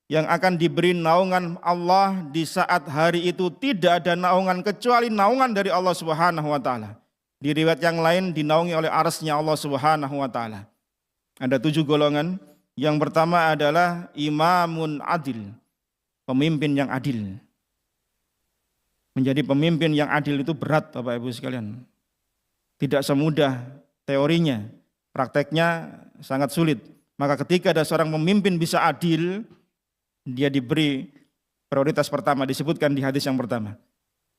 yang akan diberi naungan Allah di saat hari itu tidak ada naungan kecuali naungan dari Allah Subhanahu wa taala. Di riwayat yang lain dinaungi oleh arsy-Nya Allah Subhanahu wa taala. Ada 7 golongan. Yang pertama adalah imamun adil, pemimpin yang adil. Menjadi pemimpin yang adil itu berat Bapak Ibu sekalian. Tidak semudah teorinya, prakteknya sangat sulit. Maka ketika ada seorang pemimpin bisa adil, dia diberi prioritas pertama, disebutkan di hadis yang pertama.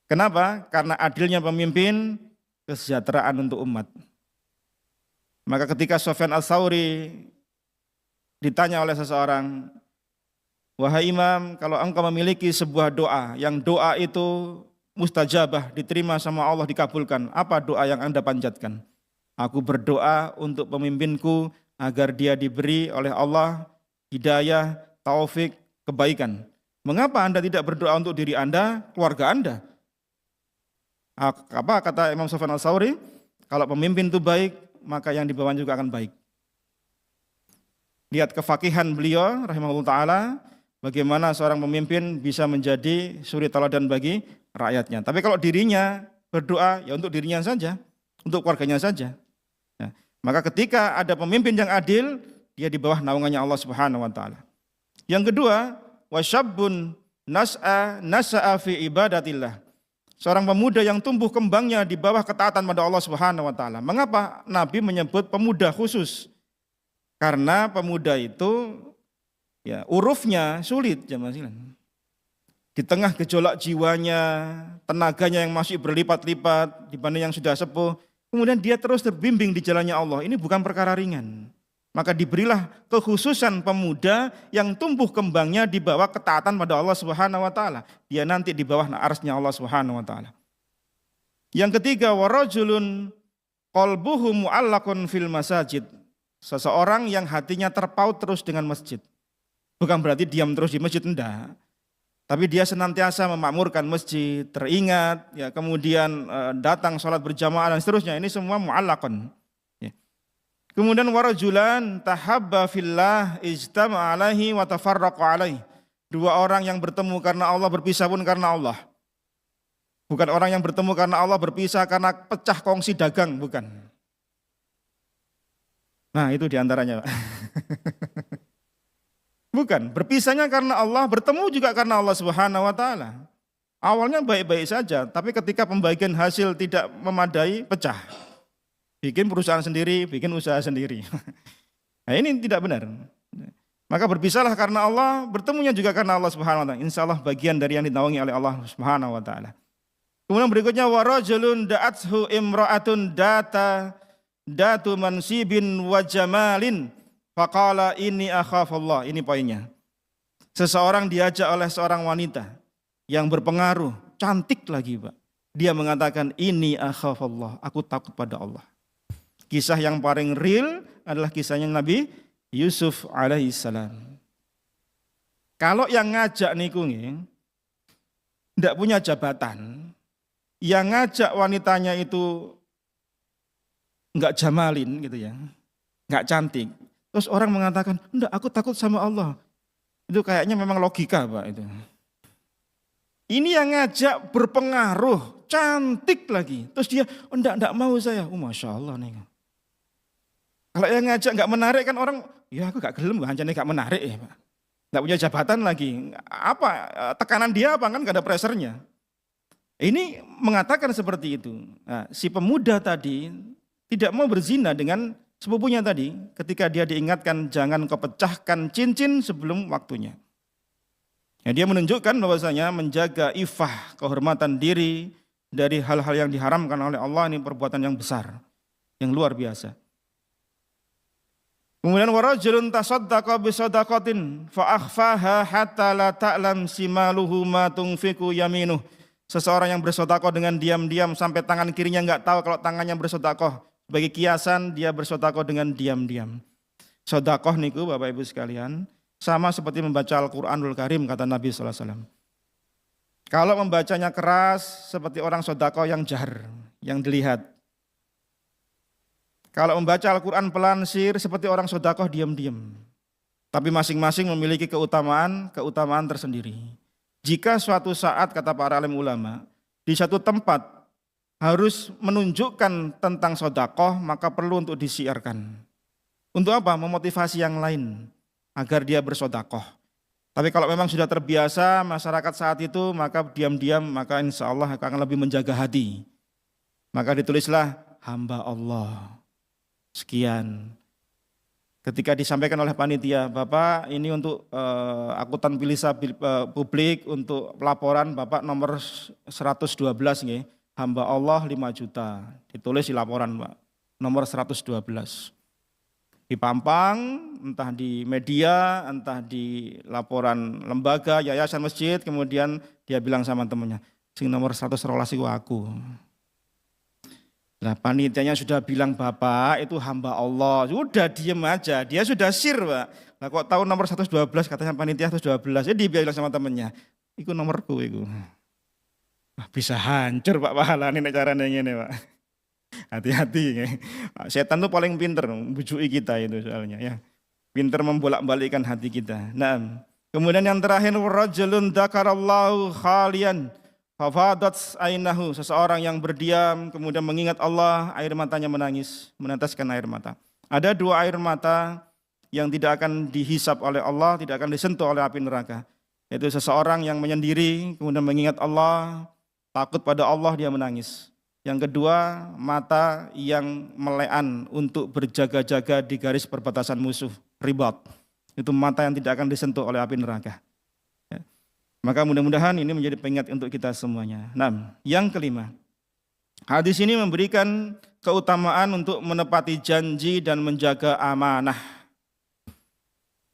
Kenapa? Karena adilnya pemimpin, kesejahteraan untuk umat. Maka ketika Sufyan Ats-Tsauri ditanya oleh seseorang, wahai imam, kalau engkau memiliki sebuah doa, yang doa itu mustajabah, diterima sama Allah, dikabulkan, apa doa yang anda panjatkan? Aku berdoa untuk pemimpinku agar dia diberi oleh Allah hidayah, taufik, kebaikan. Mengapa anda tidak berdoa untuk diri anda, keluarga anda? Apa kata Imam Sufyan Ats-Tsauri? Kalau pemimpin itu baik, maka yang di bawahnya juga akan baik. Lihat kefakihan beliau rahimahullah ta'ala, bagaimana seorang pemimpin bisa menjadi suri tauladan bagi rakyatnya. Tapi kalau dirinya berdoa, ya untuk dirinya saja, untuk keluarganya saja. Nah, maka ketika ada pemimpin yang adil, dia di bawah naungannya Allah Subhanahu wa taala. Yang kedua, wasyabbun nas'a fi ibadatillah. Seorang pemuda yang tumbuh kembangnya di bawah ketaatan pada Allah Subhanahu wa taala. Mengapa Nabi menyebut pemuda khusus? Karena pemuda itu ya urufnya sulit jemaah sekalian. Di tengah gejolak jiwanya, tenaganya yang masih berlipat-lipat dibanding yang sudah sepuh, kemudian dia terus terbimbing di jalannya Allah. Ini bukan perkara ringan. Maka diberilah kekhususan pemuda yang tumbuh kembangnya di bawah ketaatan pada Allah Subhanahu wa taala. Dia nanti di bawah arsy-Nya Allah Subhanahu wa taala. Yang ketiga, warajulun qalbuhu mu'allaqun fil masajid. Seseorang yang hatinya terpaut terus dengan masjid. Bukan berarti diam terus di masjid, enggak. Tapi dia senantiasa memakmurkan masjid, teringat, ya kemudian datang sholat berjamaah dan seterusnya. Ini semua mu'allaqun. Kemudian warajulan tahabba fillah ijtama alaihi wa tafarraqa alaihi. 2 orang yang bertemu karena Allah, berpisah pun karena Allah. Bukan orang yang bertemu karena Allah, berpisah karena pecah kongsi dagang, bukan. Nah, itu diantaranya. Bukan, berpisahnya karena Allah, bertemu juga karena Allah Subhanahu wa taala. Awalnya baik-baik saja, tapi ketika pembagian hasil tidak memadai, pecah. Bikin perusahaan sendiri, bikin usaha sendiri. Nah, ini tidak benar. Maka berpisahlah karena Allah, bertemunya juga karena Allah Subhanahu wa taala. Insyaallah bagian dari yang dinaungi oleh Allah Subhanahu wa taala. Kemudian berikutnya warajulun da'athu imra'atun datu mansibin wa jamalin faqala inni akhafullah. Ini poinnya. Seseorang diajak oleh seorang wanita yang berpengaruh, cantik lagi, Pak. Dia mengatakan ini akhafullah, aku takut pada Allah. Kisah yang paling real adalah kisahnya Nabi Yusuf alaihissalam. Kalau yang ngajak niku tidak punya jabatan, yang ngajak wanitanya itu enggak jamalin gitu ya, enggak cantik. Terus orang mengatakan, enggak, aku takut sama Allah. Itu kayaknya memang logika, Pak, itu. Ini yang ngajak berpengaruh, cantik lagi. Terus dia, enggak mau saya. Masya Allah nih. Kalau yang ngajak enggak menarik kan orang, ya aku enggak gelem, hancurnya enggak menarik ya, Pak. Enggak punya jabatan lagi. Apa tekanan dia apa kan enggak ada pressernya. Ini mengatakan seperti itu. Nah, si pemuda tadi tidak mau berzina dengan sepupunya tadi ketika dia diingatkan jangan kau pecahkan cincin sebelum waktunya. Ya, dia menunjukkan bahwasanya menjaga ifah, kehormatan diri dari hal-hal yang diharamkan oleh Allah ini perbuatan yang besar, yang luar biasa. Kemudian warajulun tasaddaqa bi shadaqatin fa akhfaha hatta la ta'lam simaluhu ma tunfiqu yaminuh. Seseorang yang bersedekah dengan diam-diam sampai tangan kirinya enggak tahu kalau tangannya bersedekah. Sebagai kiasan dia bersedekah dengan diam-diam. Sedekah niku Bapak Ibu sekalian sama seperti membaca Al-Qur'anul Karim kata Nabi sallallahu alaihi wasallam. Kalau membacanya keras seperti orang sedekah yang jahar, yang dilihat. Kalau membaca Al-Quran pelansir seperti orang sedekah diam-diam. Tapi masing-masing memiliki keutamaan tersendiri. Jika suatu saat, kata para alim ulama, di satu tempat harus menunjukkan tentang sedekah, maka perlu untuk disiarkan. Untuk apa? Memotivasi yang lain agar dia bersedekah. Tapi kalau memang sudah terbiasa masyarakat saat itu, maka diam-diam, maka insya Allah akan lebih menjaga hati. Maka ditulislah hamba Allah. Sekian. Ketika disampaikan oleh panitia, Bapak ini untuk akuntan pilisa publik untuk pelaporan Bapak nomor 112 nih, hamba Allah 5 juta. Ditulis di laporan Pak, nomor 112. Dipampang, entah di media, entah di laporan lembaga, yayasan, masjid, kemudian dia bilang sama temannya, sing nomor 112 itu aku. Nah, panitianya sudah bilang Bapak itu hamba Allah, sudah diem aja, dia sudah sir Pak. Nah kok tahu nomor 112 katanya panitia 112, jadi dia bilang sama temannya, itu nomorku itu. Nah, bisa hancur Pak pahala ini caranya ini Pak. Hati-hati ya. Setan tuh paling pinter membujuki kita itu soalnya ya. Pinter membolak-balikkan hati kita. Nah, kemudian yang terakhir rajulun dzakarallahu khalian fafadat ainahu, seseorang yang berdiam kemudian mengingat Allah, air matanya menangis, meneteskan air mata. Ada 2 air mata yang tidak akan dihisap oleh Allah, tidak akan disentuh oleh api neraka. Yaitu seseorang yang menyendiri kemudian mengingat Allah, takut pada Allah, dia menangis. Yang kedua, mata yang melean untuk berjaga-jaga di garis perbatasan musuh, ribat. Itu mata yang tidak akan disentuh oleh api neraka. Ya. Maka mudah-mudahan ini menjadi pengingat untuk kita semuanya. Nah, yang kelima, hadis ini memberikan keutamaan untuk menepati janji dan menjaga amanah.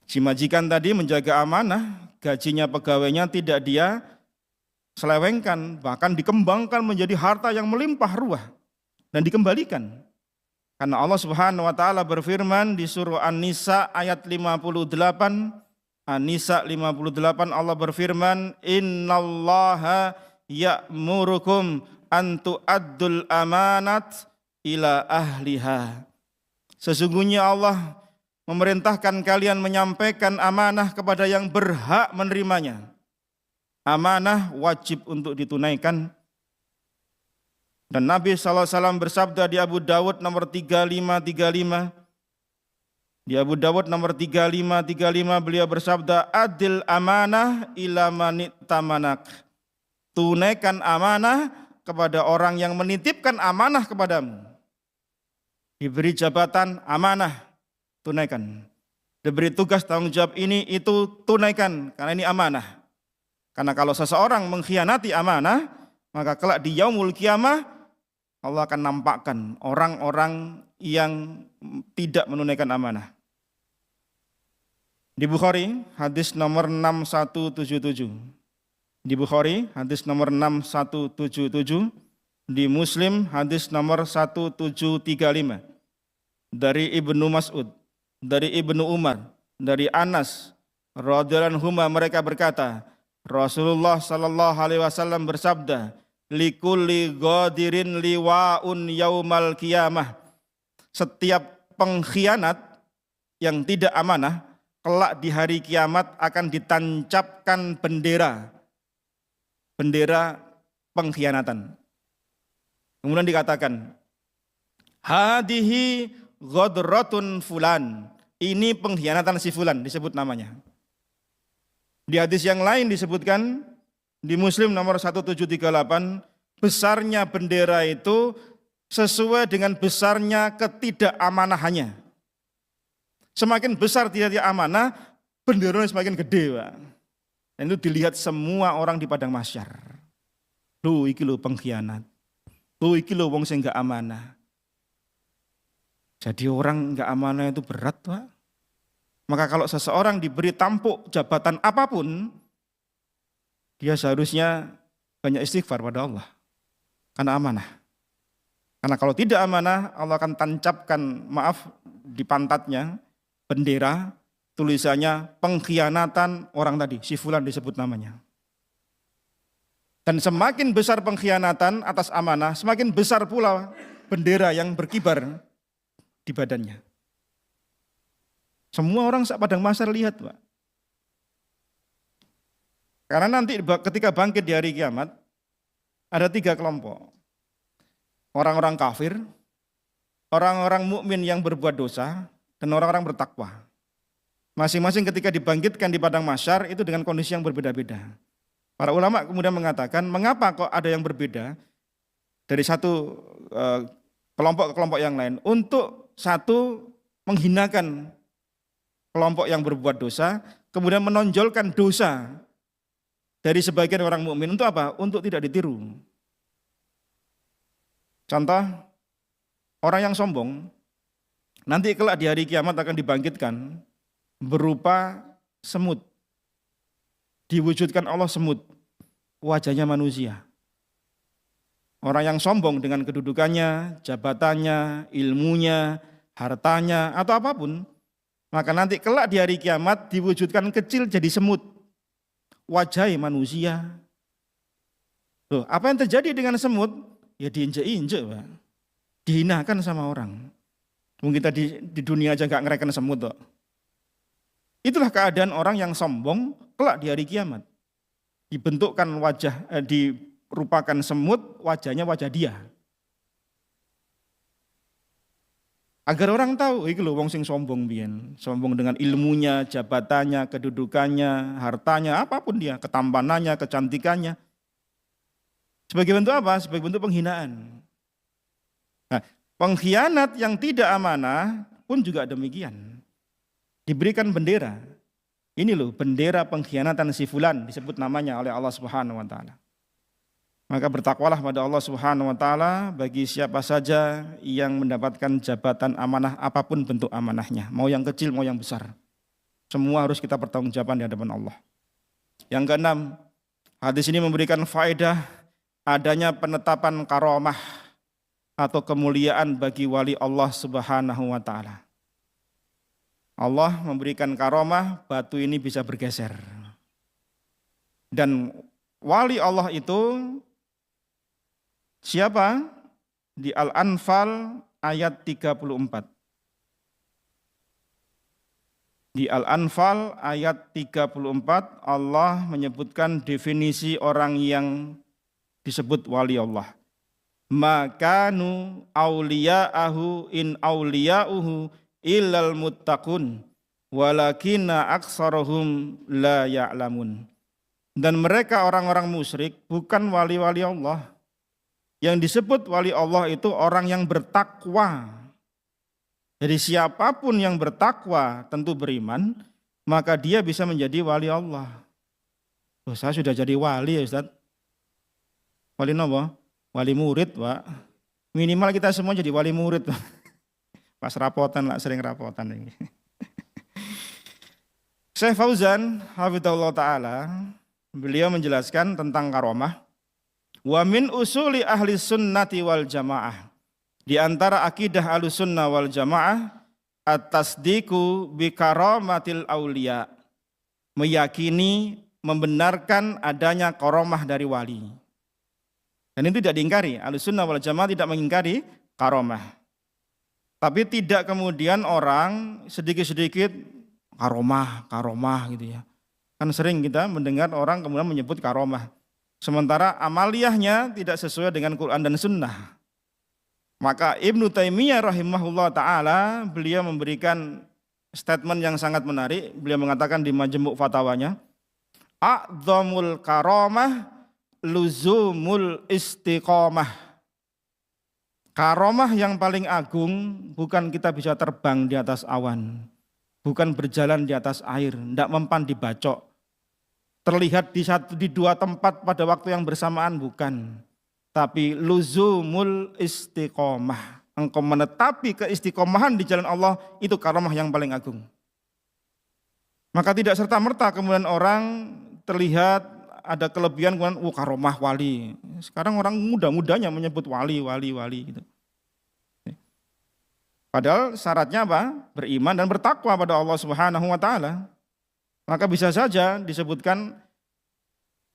Si majikan tadi menjaga amanah, gajinya pegawainya tidak dia selewengkan, bahkan dikembangkan menjadi harta yang melimpah ruah dan dikembalikan. Karena Allah Subhanahu wa taala berfirman di surah An-Nisa ayat 58, An-Nisa 58, Allah berfirman, "Innallaha ya'murukum an tu'addul amanat ila ahliha." Sesungguhnya Allah memerintahkan kalian menyampaikan amanah kepada yang berhak menerimanya. Amanah wajib untuk ditunaikan. Dan Nabi SAW bersabda di Abu Dawud nomor 3535. Di Abu Dawud nomor 3535 beliau bersabda, adil amanah ila manitamanak. Tunaikan amanah kepada orang yang menitipkan amanah kepadamu. Diberi jabatan amanah, tunaikan. Diberi tugas tanggung jawab ini, itu tunaikan, karena ini amanah. Karena kalau seseorang mengkhianati amanah, maka kelak di yaumul kiamah Allah akan nampakkan orang-orang yang tidak menunaikan amanah. Di Bukhari hadis nomor 6177. Di Bukhari hadis nomor 6177. Di Muslim hadis nomor 1735. Dari Ibnu Mas'ud, dari Ibnu Umar, dari Anas radhiyallahu anhu, mereka berkata, Rasulullah sallallahu alaihi wasallam bersabda, likulli ghadirin liwaun yaumal qiyamah. Setiap pengkhianat yang tidak amanah kelak di hari kiamat akan ditancapkan bendera pengkhianatan. Kemudian dikatakan, hadihi ghadratun fulan. Ini pengkhianatan si fulan, disebut namanya. Di hadis yang lain disebutkan di Muslim nomor 1738, besarnya bendera itu sesuai dengan besarnya ketidakαμanahannya. Semakin besar tidak amanah, benderanya semakin gede, Pak. Dan itu dilihat semua orang di padang mahsyar. Loh, iki lho pengkhianat. Loh, iki lho wong sing enggak amanah. Jadi orang enggak amanah itu berat, Pak. Maka kalau seseorang diberi tampuk jabatan apapun, dia seharusnya banyak istighfar pada Allah. Karena amanah. Karena kalau tidak amanah, Allah akan tancapkan, di pantatnya, bendera, tulisannya pengkhianatan orang tadi, si fulan disebut namanya. Dan semakin besar pengkhianatan atas amanah, semakin besar pula bendera yang berkibar di badannya. Semua orang sak padang mahsyar lihat, Pak. Karena nanti ketika bangkit di hari kiamat, ada 3 kelompok. Orang-orang kafir, orang-orang mukmin yang berbuat dosa, dan orang-orang bertakwa. Masing-masing ketika dibangkitkan di padang mahsyar itu dengan kondisi yang berbeda-beda. Para ulama kemudian mengatakan, mengapa kok ada yang berbeda dari satu kelompok ke kelompok yang lain? Untuk satu menghinakan kelompok yang berbuat dosa, kemudian menonjolkan dosa dari sebagian orang mukmin untuk apa? Untuk tidak ditiru. Contoh, orang yang sombong nanti kelak di hari kiamat akan dibangkitkan berupa semut. Diwujudkan Allah semut, wajahnya manusia. Orang yang sombong dengan kedudukannya, jabatannya, ilmunya, hartanya, atau apapun, maka nanti kelak di hari kiamat diwujudkan kecil jadi semut, wajah manusia. Loh, apa yang terjadi dengan semut? Ya diinjek-injek, Pak. Dihinakan sama orang. Mungkin kita di dunia aja gak ngereken semut kok. Itulah keadaan orang yang sombong kelak di hari kiamat. Dibentukkan wajah, dirupakan semut, wajahnya wajah dia. Agar orang tahu, iki lho wong sing sombong biyen, sombong dengan ilmunya, jabatannya, kedudukannya, hartanya, apapun dia, ketampanannya, kecantikannya. Sebagai bentuk apa? Sebagai bentuk penghinaan. Nah, pengkhianat yang tidak amanah pun juga demikian. Diberikan bendera. Ini loh bendera pengkhianatan si fulan, disebut namanya oleh Allah Subhanahu wa taala. Maka bertakwalah pada Allah Subhanahu wa taala bagi siapa saja yang mendapatkan jabatan amanah apapun bentuk amanahnya, mau yang kecil mau yang besar. Semua harus kita pertanggungjawabkan di hadapan Allah. Yang keenam, hadis ini memberikan faedah adanya penetapan karomah atau kemuliaan bagi wali Allah Subhanahu wa taala. Allah memberikan karomah, batu ini bisa bergeser. Dan wali Allah itu siapa? Di Al-Anfal ayat 34. Di Al-Anfal ayat 34 Allah menyebutkan definisi orang yang disebut wali Allah. Makanu auliya'ahu in auliya'uhu illal muttaqun walakinna aktsarahum la ya'lamun. Dan mereka orang-orang musyrik bukan wali-wali Allah. Yang disebut wali Allah itu orang yang bertakwa. Jadi siapapun yang bertakwa tentu beriman, maka dia bisa menjadi wali Allah. Oh, saya sudah jadi wali ya Ustaz. Wali apa? Wali murid, Pak. Minimal kita semua jadi wali murid. Pas rapotan lah, sering rapotan ini. Syekh Fauzan hafizahullah taala, beliau menjelaskan tentang karomah. Wa min usuli ahli sunnati wal jamaah. Di antara akidah ahli sunnah wal jamaah, at-tasdiqu bi karamatil auliya. Meyakini, membenarkan adanya karomah dari wali. Dan itu tidak diingkari. Ahli sunnah wal jamaah tidak mengingkari karomah. Tapi tidak kemudian orang sedikit-sedikit karomah gitu ya. Kan sering kita mendengar orang kemudian menyebut karomah. Sementara amaliyahnya tidak sesuai dengan Quran dan Sunnah. Maka Ibnu Taimiyah rahimahullah ta'ala beliau memberikan statement yang sangat menarik. Beliau mengatakan di Majmu' Fatawanya, a'dzamul karomah luzumul istiqomah. Karomah yang paling agung bukan kita bisa terbang di atas awan, bukan berjalan di atas air, tidak mempan dibacok, terlihat di 2 tempat pada waktu yang bersamaan, bukan. Tapi luzumul istiqomah, engkau menetapi keistiqomahan di jalan Allah, itu karomah yang paling agung. Maka tidak serta-merta kemudian orang terlihat ada kelebihan kemudian karomah wali. Sekarang orang muda-mudanya menyebut wali gitu. Padahal syaratnya apa? Beriman dan bertakwa pada Allah Subhanahu wa taala. Maka bisa saja disebutkan,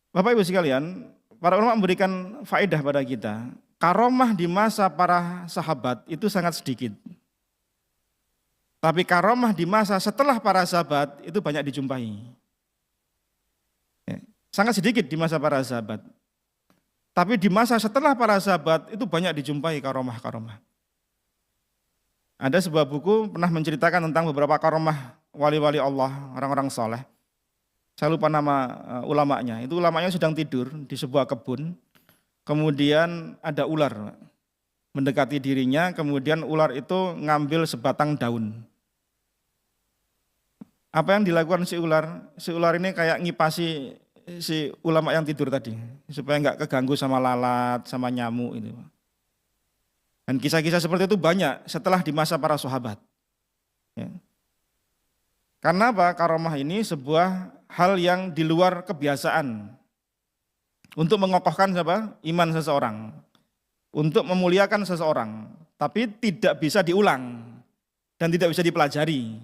Bapak Ibu sekalian, para ulama memberikan faedah pada kita. Karomah di masa para sahabat itu sangat sedikit. Tapi karomah di masa setelah para sahabat itu banyak dijumpai. Ya, sangat sedikit di masa para sahabat. Tapi di masa setelah para sahabat itu banyak dijumpai karomah-karomah. Ada sebuah buku pernah menceritakan tentang beberapa karomah wali-wali Allah, orang-orang soleh. Saya lupa nama ulamanya. Itu ulamanya sedang tidur di sebuah kebun. Kemudian ada ular mendekati dirinya, kemudian ular itu ngambil sebatang daun. Apa yang dilakukan si ular? Si ular ini kayak ngipasi si ulama yang tidur tadi, supaya nggak keganggu sama lalat, sama nyamuk itu. Dan kisah-kisah seperti itu banyak setelah di masa para sahabat. Ya. Karena apa? Karomah ini sebuah hal yang di luar kebiasaan untuk mengokohkan iman seseorang, untuk memuliakan seseorang, tapi tidak bisa diulang dan tidak bisa dipelajari.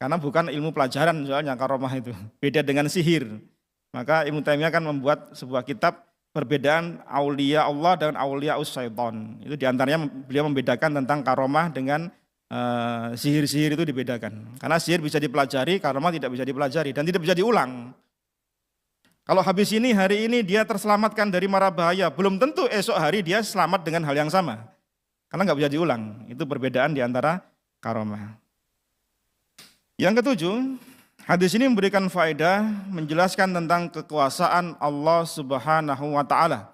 Karena bukan ilmu pelajaran soalnya karomah itu, beda dengan sihir. Maka Ibnu Taimiyah kan membuat sebuah kitab perbedaan aulia Allah dan aulia syaitan. Itu diantaranya beliau membedakan tentang karomah dengan sihir-sihir itu dibedakan. Karena sihir bisa dipelajari, karomah tidak bisa dipelajari dan tidak bisa diulang. Kalau habis ini, hari ini dia terselamatkan dari mara bahaya, belum tentu esok hari dia selamat dengan hal yang sama. Karena nggak bisa diulang. Itu perbedaan di antara karomah. Yang ketujuh, hadis ini memberikan faedah menjelaskan tentang kekuasaan Allah Subhanahu wa taala.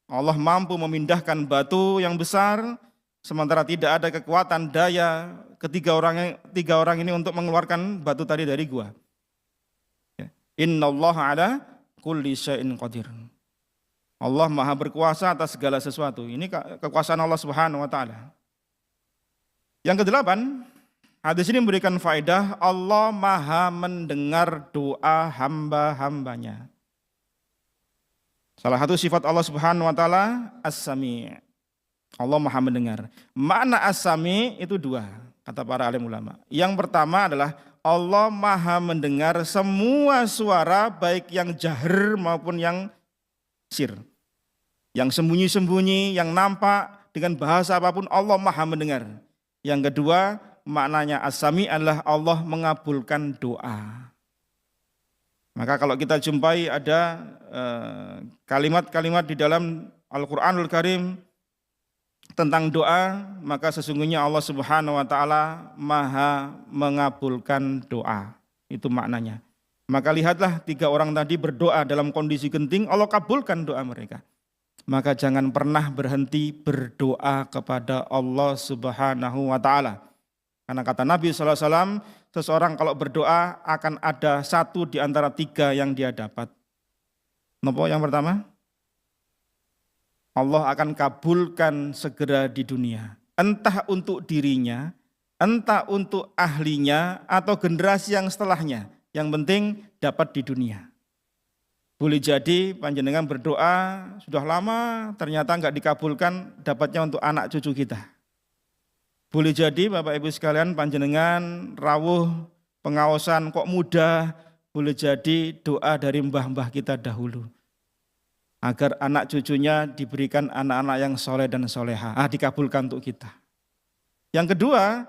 Allah mampu memindahkan batu yang besar sementara tidak ada kekuatan daya tiga orang ini untuk mengeluarkan batu tadi dari gua. Innallaha ala kulli syai'in qadir. Allah Maha berkuasa atas segala sesuatu. Ini kekuasaan Allah Subhanahu wa taala. Yang kedelapan, hadis ini memberikan faedah Allah Maha mendengar doa hamba-hambanya. Salah satu sifat Allah Subhanahu wa taala As-Sami'. Allah Maha mendengar. Makna As-Sami' itu dua, kata para alim ulama. Yang pertama adalah Allah Maha mendengar semua suara, baik yang jahar maupun yang sir. Yang sembunyi-sembunyi, yang nampak, dengan bahasa apapun Allah Maha mendengar. Yang kedua, maknanya As-Sami' adalah Allah mengabulkan doa. Maka kalau kita jumpai ada kalimat-kalimat di dalam Al-Quranul Karim tentang doa, maka sesungguhnya Allah Subhanahu wa taala Maha mengabulkan doa. Itu maknanya. Maka lihatlah 3 orang tadi berdoa dalam kondisi genting, Allah kabulkan doa mereka. Maka jangan pernah berhenti berdoa kepada Allah Subhanahu wa taala. Karena kata Nabi SAW, seseorang kalau berdoa akan ada 1 di antara 3 yang dia dapat. Napa yang pertama? Allah akan kabulkan segera di dunia. Entah untuk dirinya, entah untuk ahlinya, atau generasi yang setelahnya. Yang penting dapat di dunia. Boleh jadi panjenengan berdoa sudah lama, ternyata enggak dikabulkan, dapatnya untuk anak cucu kita. Boleh jadi Bapak Ibu sekalian panjenengan rawuh pengaosan kok mudah, boleh jadi doa dari mbah-mbah kita dahulu. Agar anak cucunya diberikan anak-anak yang soleh dan soleha. Dikabulkan untuk kita. Yang kedua,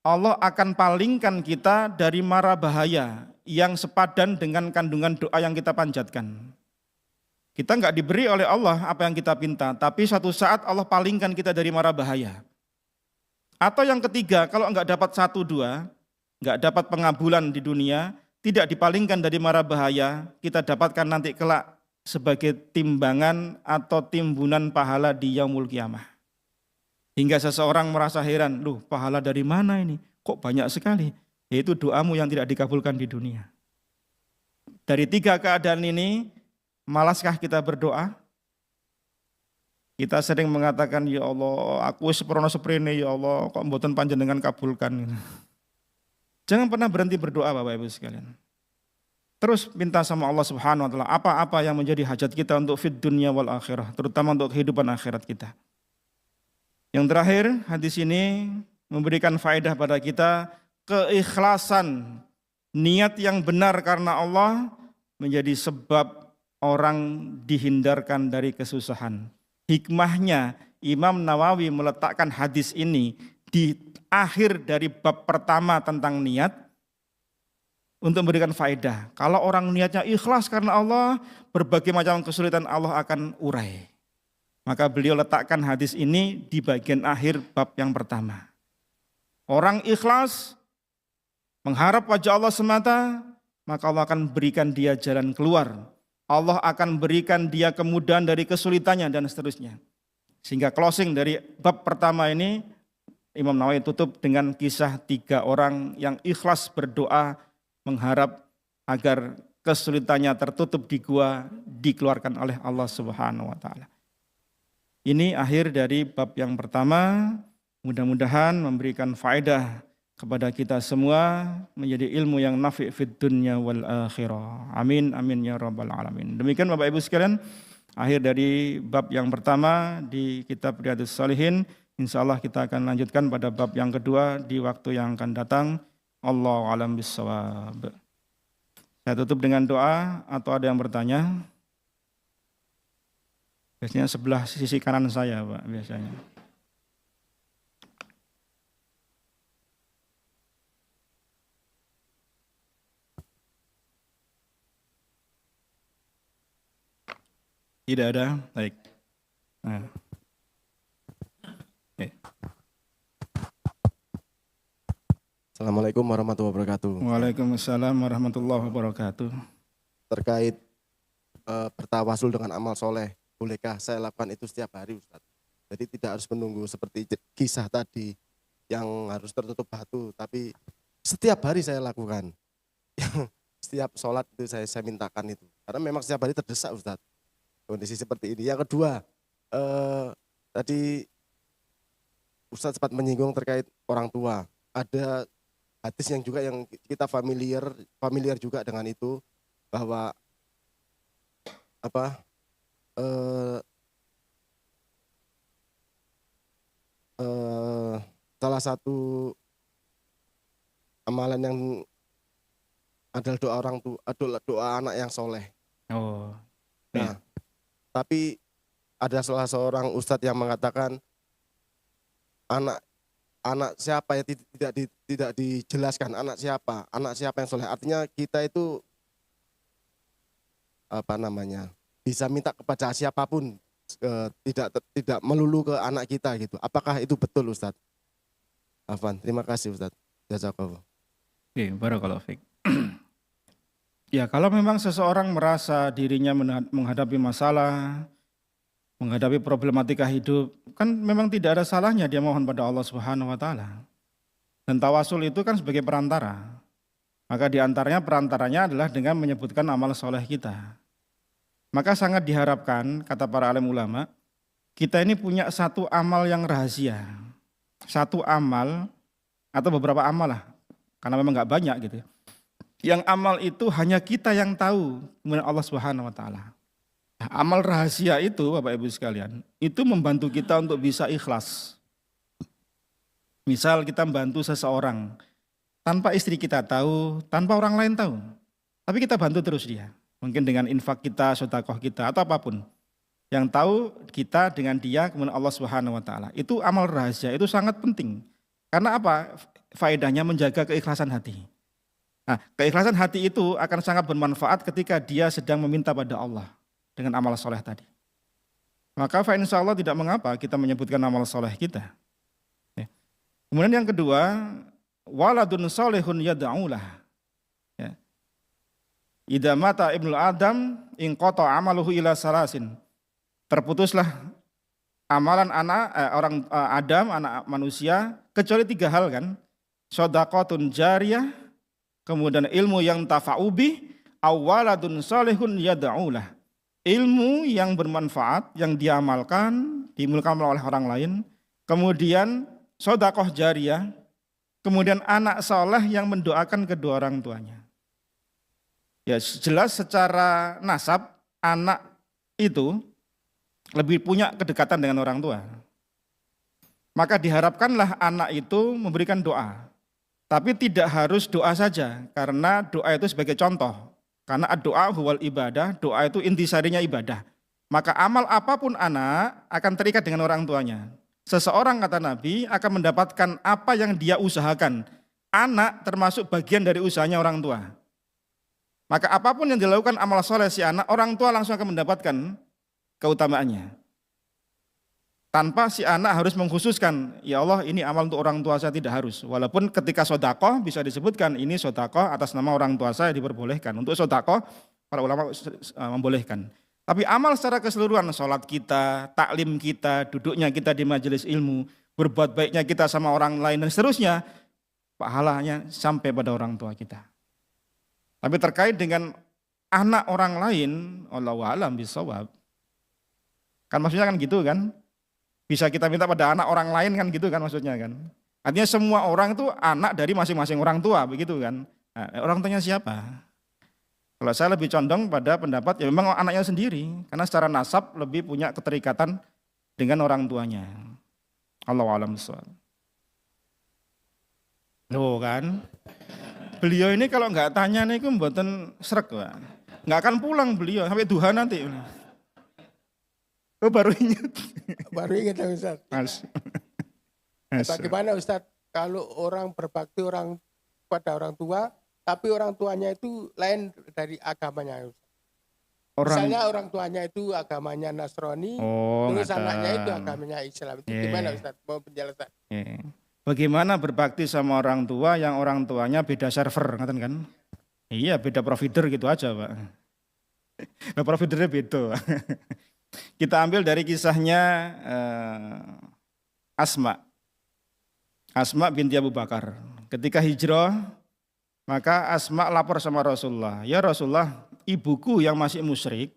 Allah akan palingkan kita dari mara bahaya yang sepadan dengan kandungan doa yang kita panjatkan. Kita enggak diberi oleh Allah apa yang kita pinta, tapi suatu saat Allah palingkan kita dari mara bahaya. Atau yang ketiga, kalau enggak dapat 1, 2, enggak dapat pengabulan di dunia, tidak dipalingkan dari mara bahaya, kita dapatkan nanti kelak sebagai timbangan atau timbunan pahala di yaumul kiamah. Hingga seseorang merasa heran, loh pahala dari mana ini? Kok banyak sekali? Yaitu doamu yang tidak dikabulkan di dunia. Dari 3 keadaan ini, malaskah kita berdoa? Kita sering mengatakan, ya Allah, aku seprono seprene, ya Allah, kok mboten panjenengan kabulkan. Jangan pernah berhenti berdoa Bapak Ibu sekalian. Terus minta sama Allah Subhanahu wa taala apa-apa yang menjadi hajat kita untuk fid dunya wal akhirah, terutama untuk kehidupan akhirat kita. Yang terakhir, hadis ini memberikan faedah pada kita keikhlasan, niat yang benar karena Allah menjadi sebab orang dihindarkan dari kesusahan. Hikmahnya Imam Nawawi meletakkan hadis ini di akhir dari bab pertama tentang niat untuk memberikan faedah. Kalau orang niatnya ikhlas karena Allah, berbagai macam kesulitan Allah akan urai. Maka beliau letakkan hadis ini di bagian akhir bab yang pertama. Orang ikhlas mengharap wajah Allah semata, maka Allah akan berikan dia jalan keluar. Allah akan berikan dia kemudahan dari kesulitannya dan seterusnya. Sehingga closing dari bab pertama ini, Imam Nawawi tutup dengan kisah 3 orang yang ikhlas berdoa mengharap agar kesulitannya tertutup di gua dikeluarkan oleh Allah Subhanahu wa taala. Ini akhir dari bab yang pertama, mudah-mudahan memberikan faedah kepada kita semua, menjadi ilmu yang nafi' fid dunya wal akhirah. Amin amin ya rabbal alamin. Demikian Bapak Ibu sekalian, akhir dari bab yang pertama di kitab Riyadhus Shalihin. Insyaallah kita akan lanjutkan pada bab yang kedua di waktu yang akan datang. Allahu a'lam bissawab. Saya tutup dengan doa, atau ada yang bertanya? Biasanya sebelah sisi kanan saya, Pak, biasanya. Tidak ada? Baik. Nah. Okay. Assalamualaikum warahmatullahi wabarakatuh. Waalaikumsalam warahmatullahi wabarakatuh. Terkait bertawasul dengan amal soleh, bolehkah saya lakukan itu setiap hari, Ustaz? Jadi tidak harus menunggu seperti kisah tadi yang harus tertutup batu, tapi setiap hari saya lakukan. Setiap sholat itu saya mintakan itu. Karena memang setiap hari terdesak, Ustaz. Kondisi seperti ini. Yang kedua, tadi Ustaz sempat menyinggung terkait orang tua. Ada hadis yang juga yang kita familiar juga dengan itu, bahwa salah satu amalan yang adalah doa orang tua, adalah doa anak yang soleh. Oh. Nah, tapi ada salah seorang ustadz yang mengatakan anak siapa yang tidak dijelaskan anak siapa yang soleh. Artinya kita itu bisa minta kepada siapapun, tidak melulu ke anak kita gitu. Apakah itu betul, Ustadz? Afwan, terima kasih, Ustadz. Jazakallah. Oke, barakallahu fiik. Ya, kalau memang seseorang merasa dirinya menghadapi masalah, menghadapi problematika hidup, kan memang tidak ada salahnya dia mohon pada Allah Subhanahu wa taala. Dan tawasul itu kan sebagai perantara. Maka perantaranya adalah dengan menyebutkan amal soleh kita. Maka sangat diharapkan, kata para alim ulama, kita ini punya satu amal yang rahasia. Satu amal atau beberapa amal lah, karena memang nggak banyak gitu. Yang amal itu hanya kita yang tahu, kemudian Allah Subhanahu wa taala. Nah, amal rahasia itu Bapak Ibu sekalian, itu membantu kita untuk bisa ikhlas. Misal kita membantu seseorang, tanpa istri kita tahu, tanpa orang lain tahu. Tapi kita bantu terus dia. Mungkin dengan infak kita, sedekah kita, atau apapun. Yang tahu kita dengan dia, kemudian Allah Subhanahu wa taala. Itu amal rahasia, itu sangat penting. Karena apa? Faedahnya menjaga keikhlasan hati. Nah, keikhlasan hati itu akan sangat bermanfaat ketika dia sedang meminta pada Allah dengan amal soleh tadi. Maka insya Allah tidak mengapa kita menyebutkan amal soleh kita. Ya. Kemudian yang kedua, waladun solehun yada'ulah. Ya. Idza mata ibnu Adam inqata amaluhu ila salasin. Terputuslah amalan orang Adam, anak manusia, kecuali 3 hal kan. Shadaqatun jariyah, kemudian ilmu yang tafa'ubi, awaladun solehun yada'ulah. Ilmu yang bermanfaat, yang diamalkan, dimulakan oleh orang lain. Kemudian sedekah jariyah, kemudian anak soleh yang mendoakan kedua orang tuanya. Ya jelas secara nasab, anak itu lebih punya kedekatan dengan orang tua. Maka diharapkanlah anak itu memberikan doa. Tapi tidak harus doa saja, karena doa itu sebagai contoh. Karena doa huwal ibadah, doa itu intisarinya ibadah. Maka amal apapun anak akan terikat dengan orang tuanya. Seseorang kata Nabi akan mendapatkan apa yang dia usahakan. Anak termasuk bagian dari usahanya orang tua. Maka apapun yang dilakukan amal soleh si anak, orang tua langsung akan mendapatkan keutamaannya. Tanpa si anak harus mengkhususkan, ya Allah ini amal untuk orang tua saya, tidak harus. Walaupun ketika sodakoh bisa disebutkan ini sodakoh atas nama orang tua saya diperbolehkan. Untuk sodakoh para ulama membolehkan. Tapi amal secara keseluruhan, sholat kita, taklim kita, duduknya kita di majelis ilmu, berbuat baiknya kita sama orang lain dan seterusnya, pahalanya sampai pada orang tua kita. Tapi terkait dengan anak orang lain, wallahu a'lam bishawab. Kan maksudnya kan gitu kan? Bisa kita minta pada anak orang lain kan gitu kan maksudnya kan? Artinya semua orang itu anak dari masing-masing orang tua begitu kan? Nah, orang tuanya siapa? Kalau saya lebih condong pada pendapat ya memang anaknya sendiri, karena secara nasab lebih punya keterikatan dengan orang tuanya. Allahu a'lam bishawab. Loh kan? Beliau ini kalau nggak tanya nih, aku mboten srek, Pak. Nggak akan pulang beliau sampai duha nanti. Oh baru ingat. Baru ingat ya Ustaz. Bagaimana Ustaz kalau orang berbakti pada orang tua, tapi orang tuanya itu lain dari agamanya Ustaz. Misalnya orang tuanya itu agamanya Nasrani, terus anaknya itu agamanya Islam. Itu gimana Ustaz? Mau penjelasan? Bagaimana berbakti sama orang tua yang orang tuanya beda server, ngaten kan? Iya, beda provider gitu aja, Pak. Nah, providernya beda. Kita ambil dari kisahnya Asma. Asma binti Abu Bakar. Ketika hijrah, maka Asma lapor sama Rasulullah. Ya Rasulullah, ibuku yang masih musyrik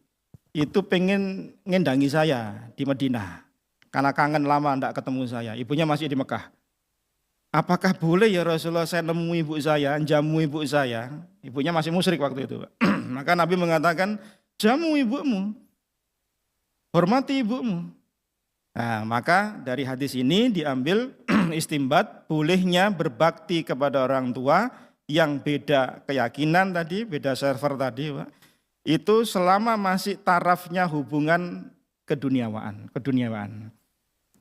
itu pengen ngendangi saya di Madinah. Karena kangen lama tidak ketemu saya. Ibunya masih di Mekah. Apakah boleh ya Rasulullah saya nemu ibu saya, jamu ibu saya? Ibunya masih musyrik waktu itu. Maka Nabi mengatakan, jamu ibumu, hormati ibumu. Nah, maka dari hadis ini diambil istimbat bolehnya berbakti kepada orang tua yang beda keyakinan tadi, beda server tadi, Pak. Itu selama masih tarafnya hubungan keduniawaan.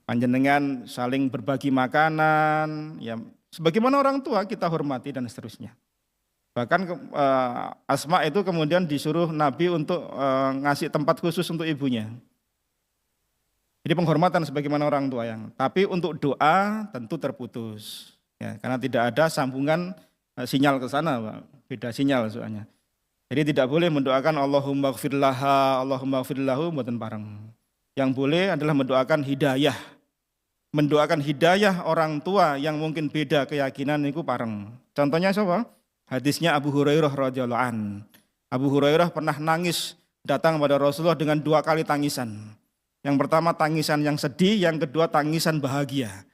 Panjenengan saling berbagi makanan, ya sebagaimana orang tua kita hormati dan seterusnya. Bahkan Asma itu kemudian disuruh Nabi untuk ngasih tempat khusus untuk ibunya. Jadi penghormatan sebagaimana orang tua yang. Tapi untuk doa tentu terputus, ya, karena tidak ada sambungan sinyal ke sana, Pak. Beda sinyal soalnya. Jadi tidak boleh mendoakan Allahumma gfir laha, Allahumma gfir lahu mboten pareng. Yang boleh adalah mendoakan hidayah. Mendoakan hidayah orang tua yang mungkin beda keyakinan itu pareng. Contohnya siapa? Hadisnya Abu Hurairah radhiyallahu an. Abu Hurairah pernah nangis datang pada Rasulullah dengan 2 kali tangisan. Yang pertama tangisan yang sedih, yang kedua tangisan bahagia.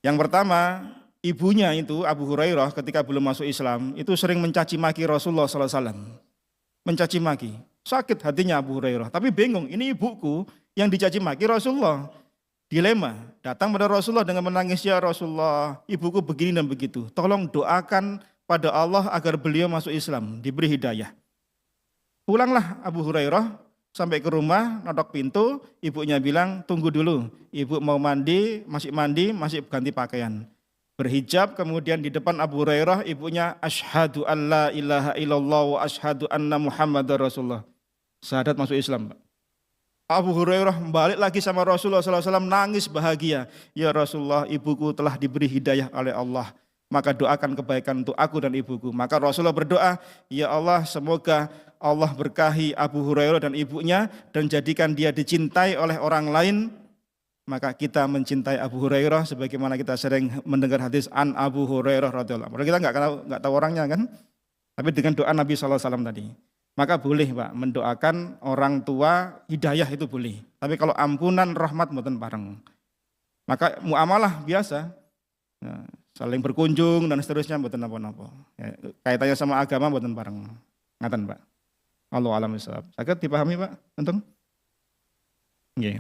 Yang pertama, ibunya itu Abu Hurairah ketika belum masuk Islam itu sering mencaci maki Rasulullah SAW. Mencaci maki. Sakit hatinya Abu Hurairah, tapi bingung, ini ibuku yang dicaci maki Rasulullah. Dilema, datang pada Rasulullah dengan menangis, ya Rasulullah, ibuku begini dan begitu. Tolong doakan pada Allah agar beliau masuk Islam, diberi hidayah. Pulanglah Abu Hurairah sampai ke rumah, nodok pintu, ibunya bilang, tunggu dulu, ibu mau mandi, masih ganti pakaian. Berhijab, kemudian di depan Abu Hurairah, ibunya, asyhadu an la ilaha illallah wa asyhadu anna Muhammadar Rasulullah. Syahadat masuk Islam, Pak. Abu Hurairah balik lagi sama Rasulullah SAW nangis bahagia. Ya Rasulullah, ibuku telah diberi hidayah oleh Allah. Maka doakan kebaikan untuk aku dan ibuku. Maka Rasulullah berdoa, ya Allah semoga Allah berkahi Abu Hurairah dan ibunya dan jadikan dia dicintai oleh orang lain. Maka kita mencintai Abu Hurairah sebagaimana kita sering mendengar hadis an Abu Hurairah radhiyallahu anhu. Kita nggak tahu orangnya kan, tapi dengan doa Nabi SAW tadi. Maka boleh Pak mendoakan orang tua hidayah itu boleh. Tapi kalau ampunan rahmat mboten pareng. Maka muamalah biasa, ya, saling berkunjung dan seterusnya mboten napa-napa. Ya, kaitannya sama agama mboten pareng. Ngaten Pak. Allahu a'lam bishawab. Saged dipahami Pak? Untung? Nggih.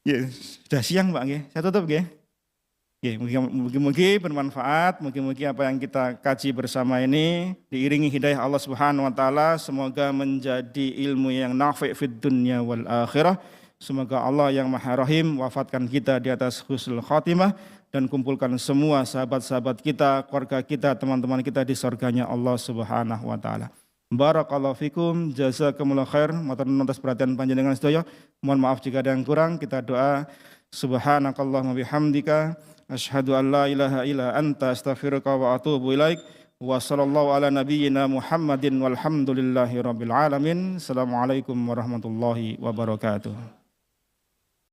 Ya, sudah siang Pak nggih. Saya tutup nggih. Mungkin bermanfaat, mungkin apa yang kita kaji bersama ini diiringi hidayah Allah Subhanahu wa taala, semoga menjadi ilmu yang nafi' fid dunya wal akhirah, Semoga Allah yang Maha Rahim wafatkan kita di atas husnul khatimah dan kumpulkan semua sahabat-sahabat kita, keluarga kita, teman-teman kita di surganya Allah Subhanahu wa taala. Barakallahu fikum, jazakumullah khair. Matur nuwun atas perhatian panjenengan sedaya. Mohon maaf jika ada yang kurang. Kita doa subhanakallahumma bihamdika asyhadu an la ilaha illa anta astaghfiruka wa atubu ilaik. Wa sallallahu ala nabiyyina Muhammadin walhamdulillahi rabbil alamin. Assalamualaikum warahmatullahi wabarakatuh.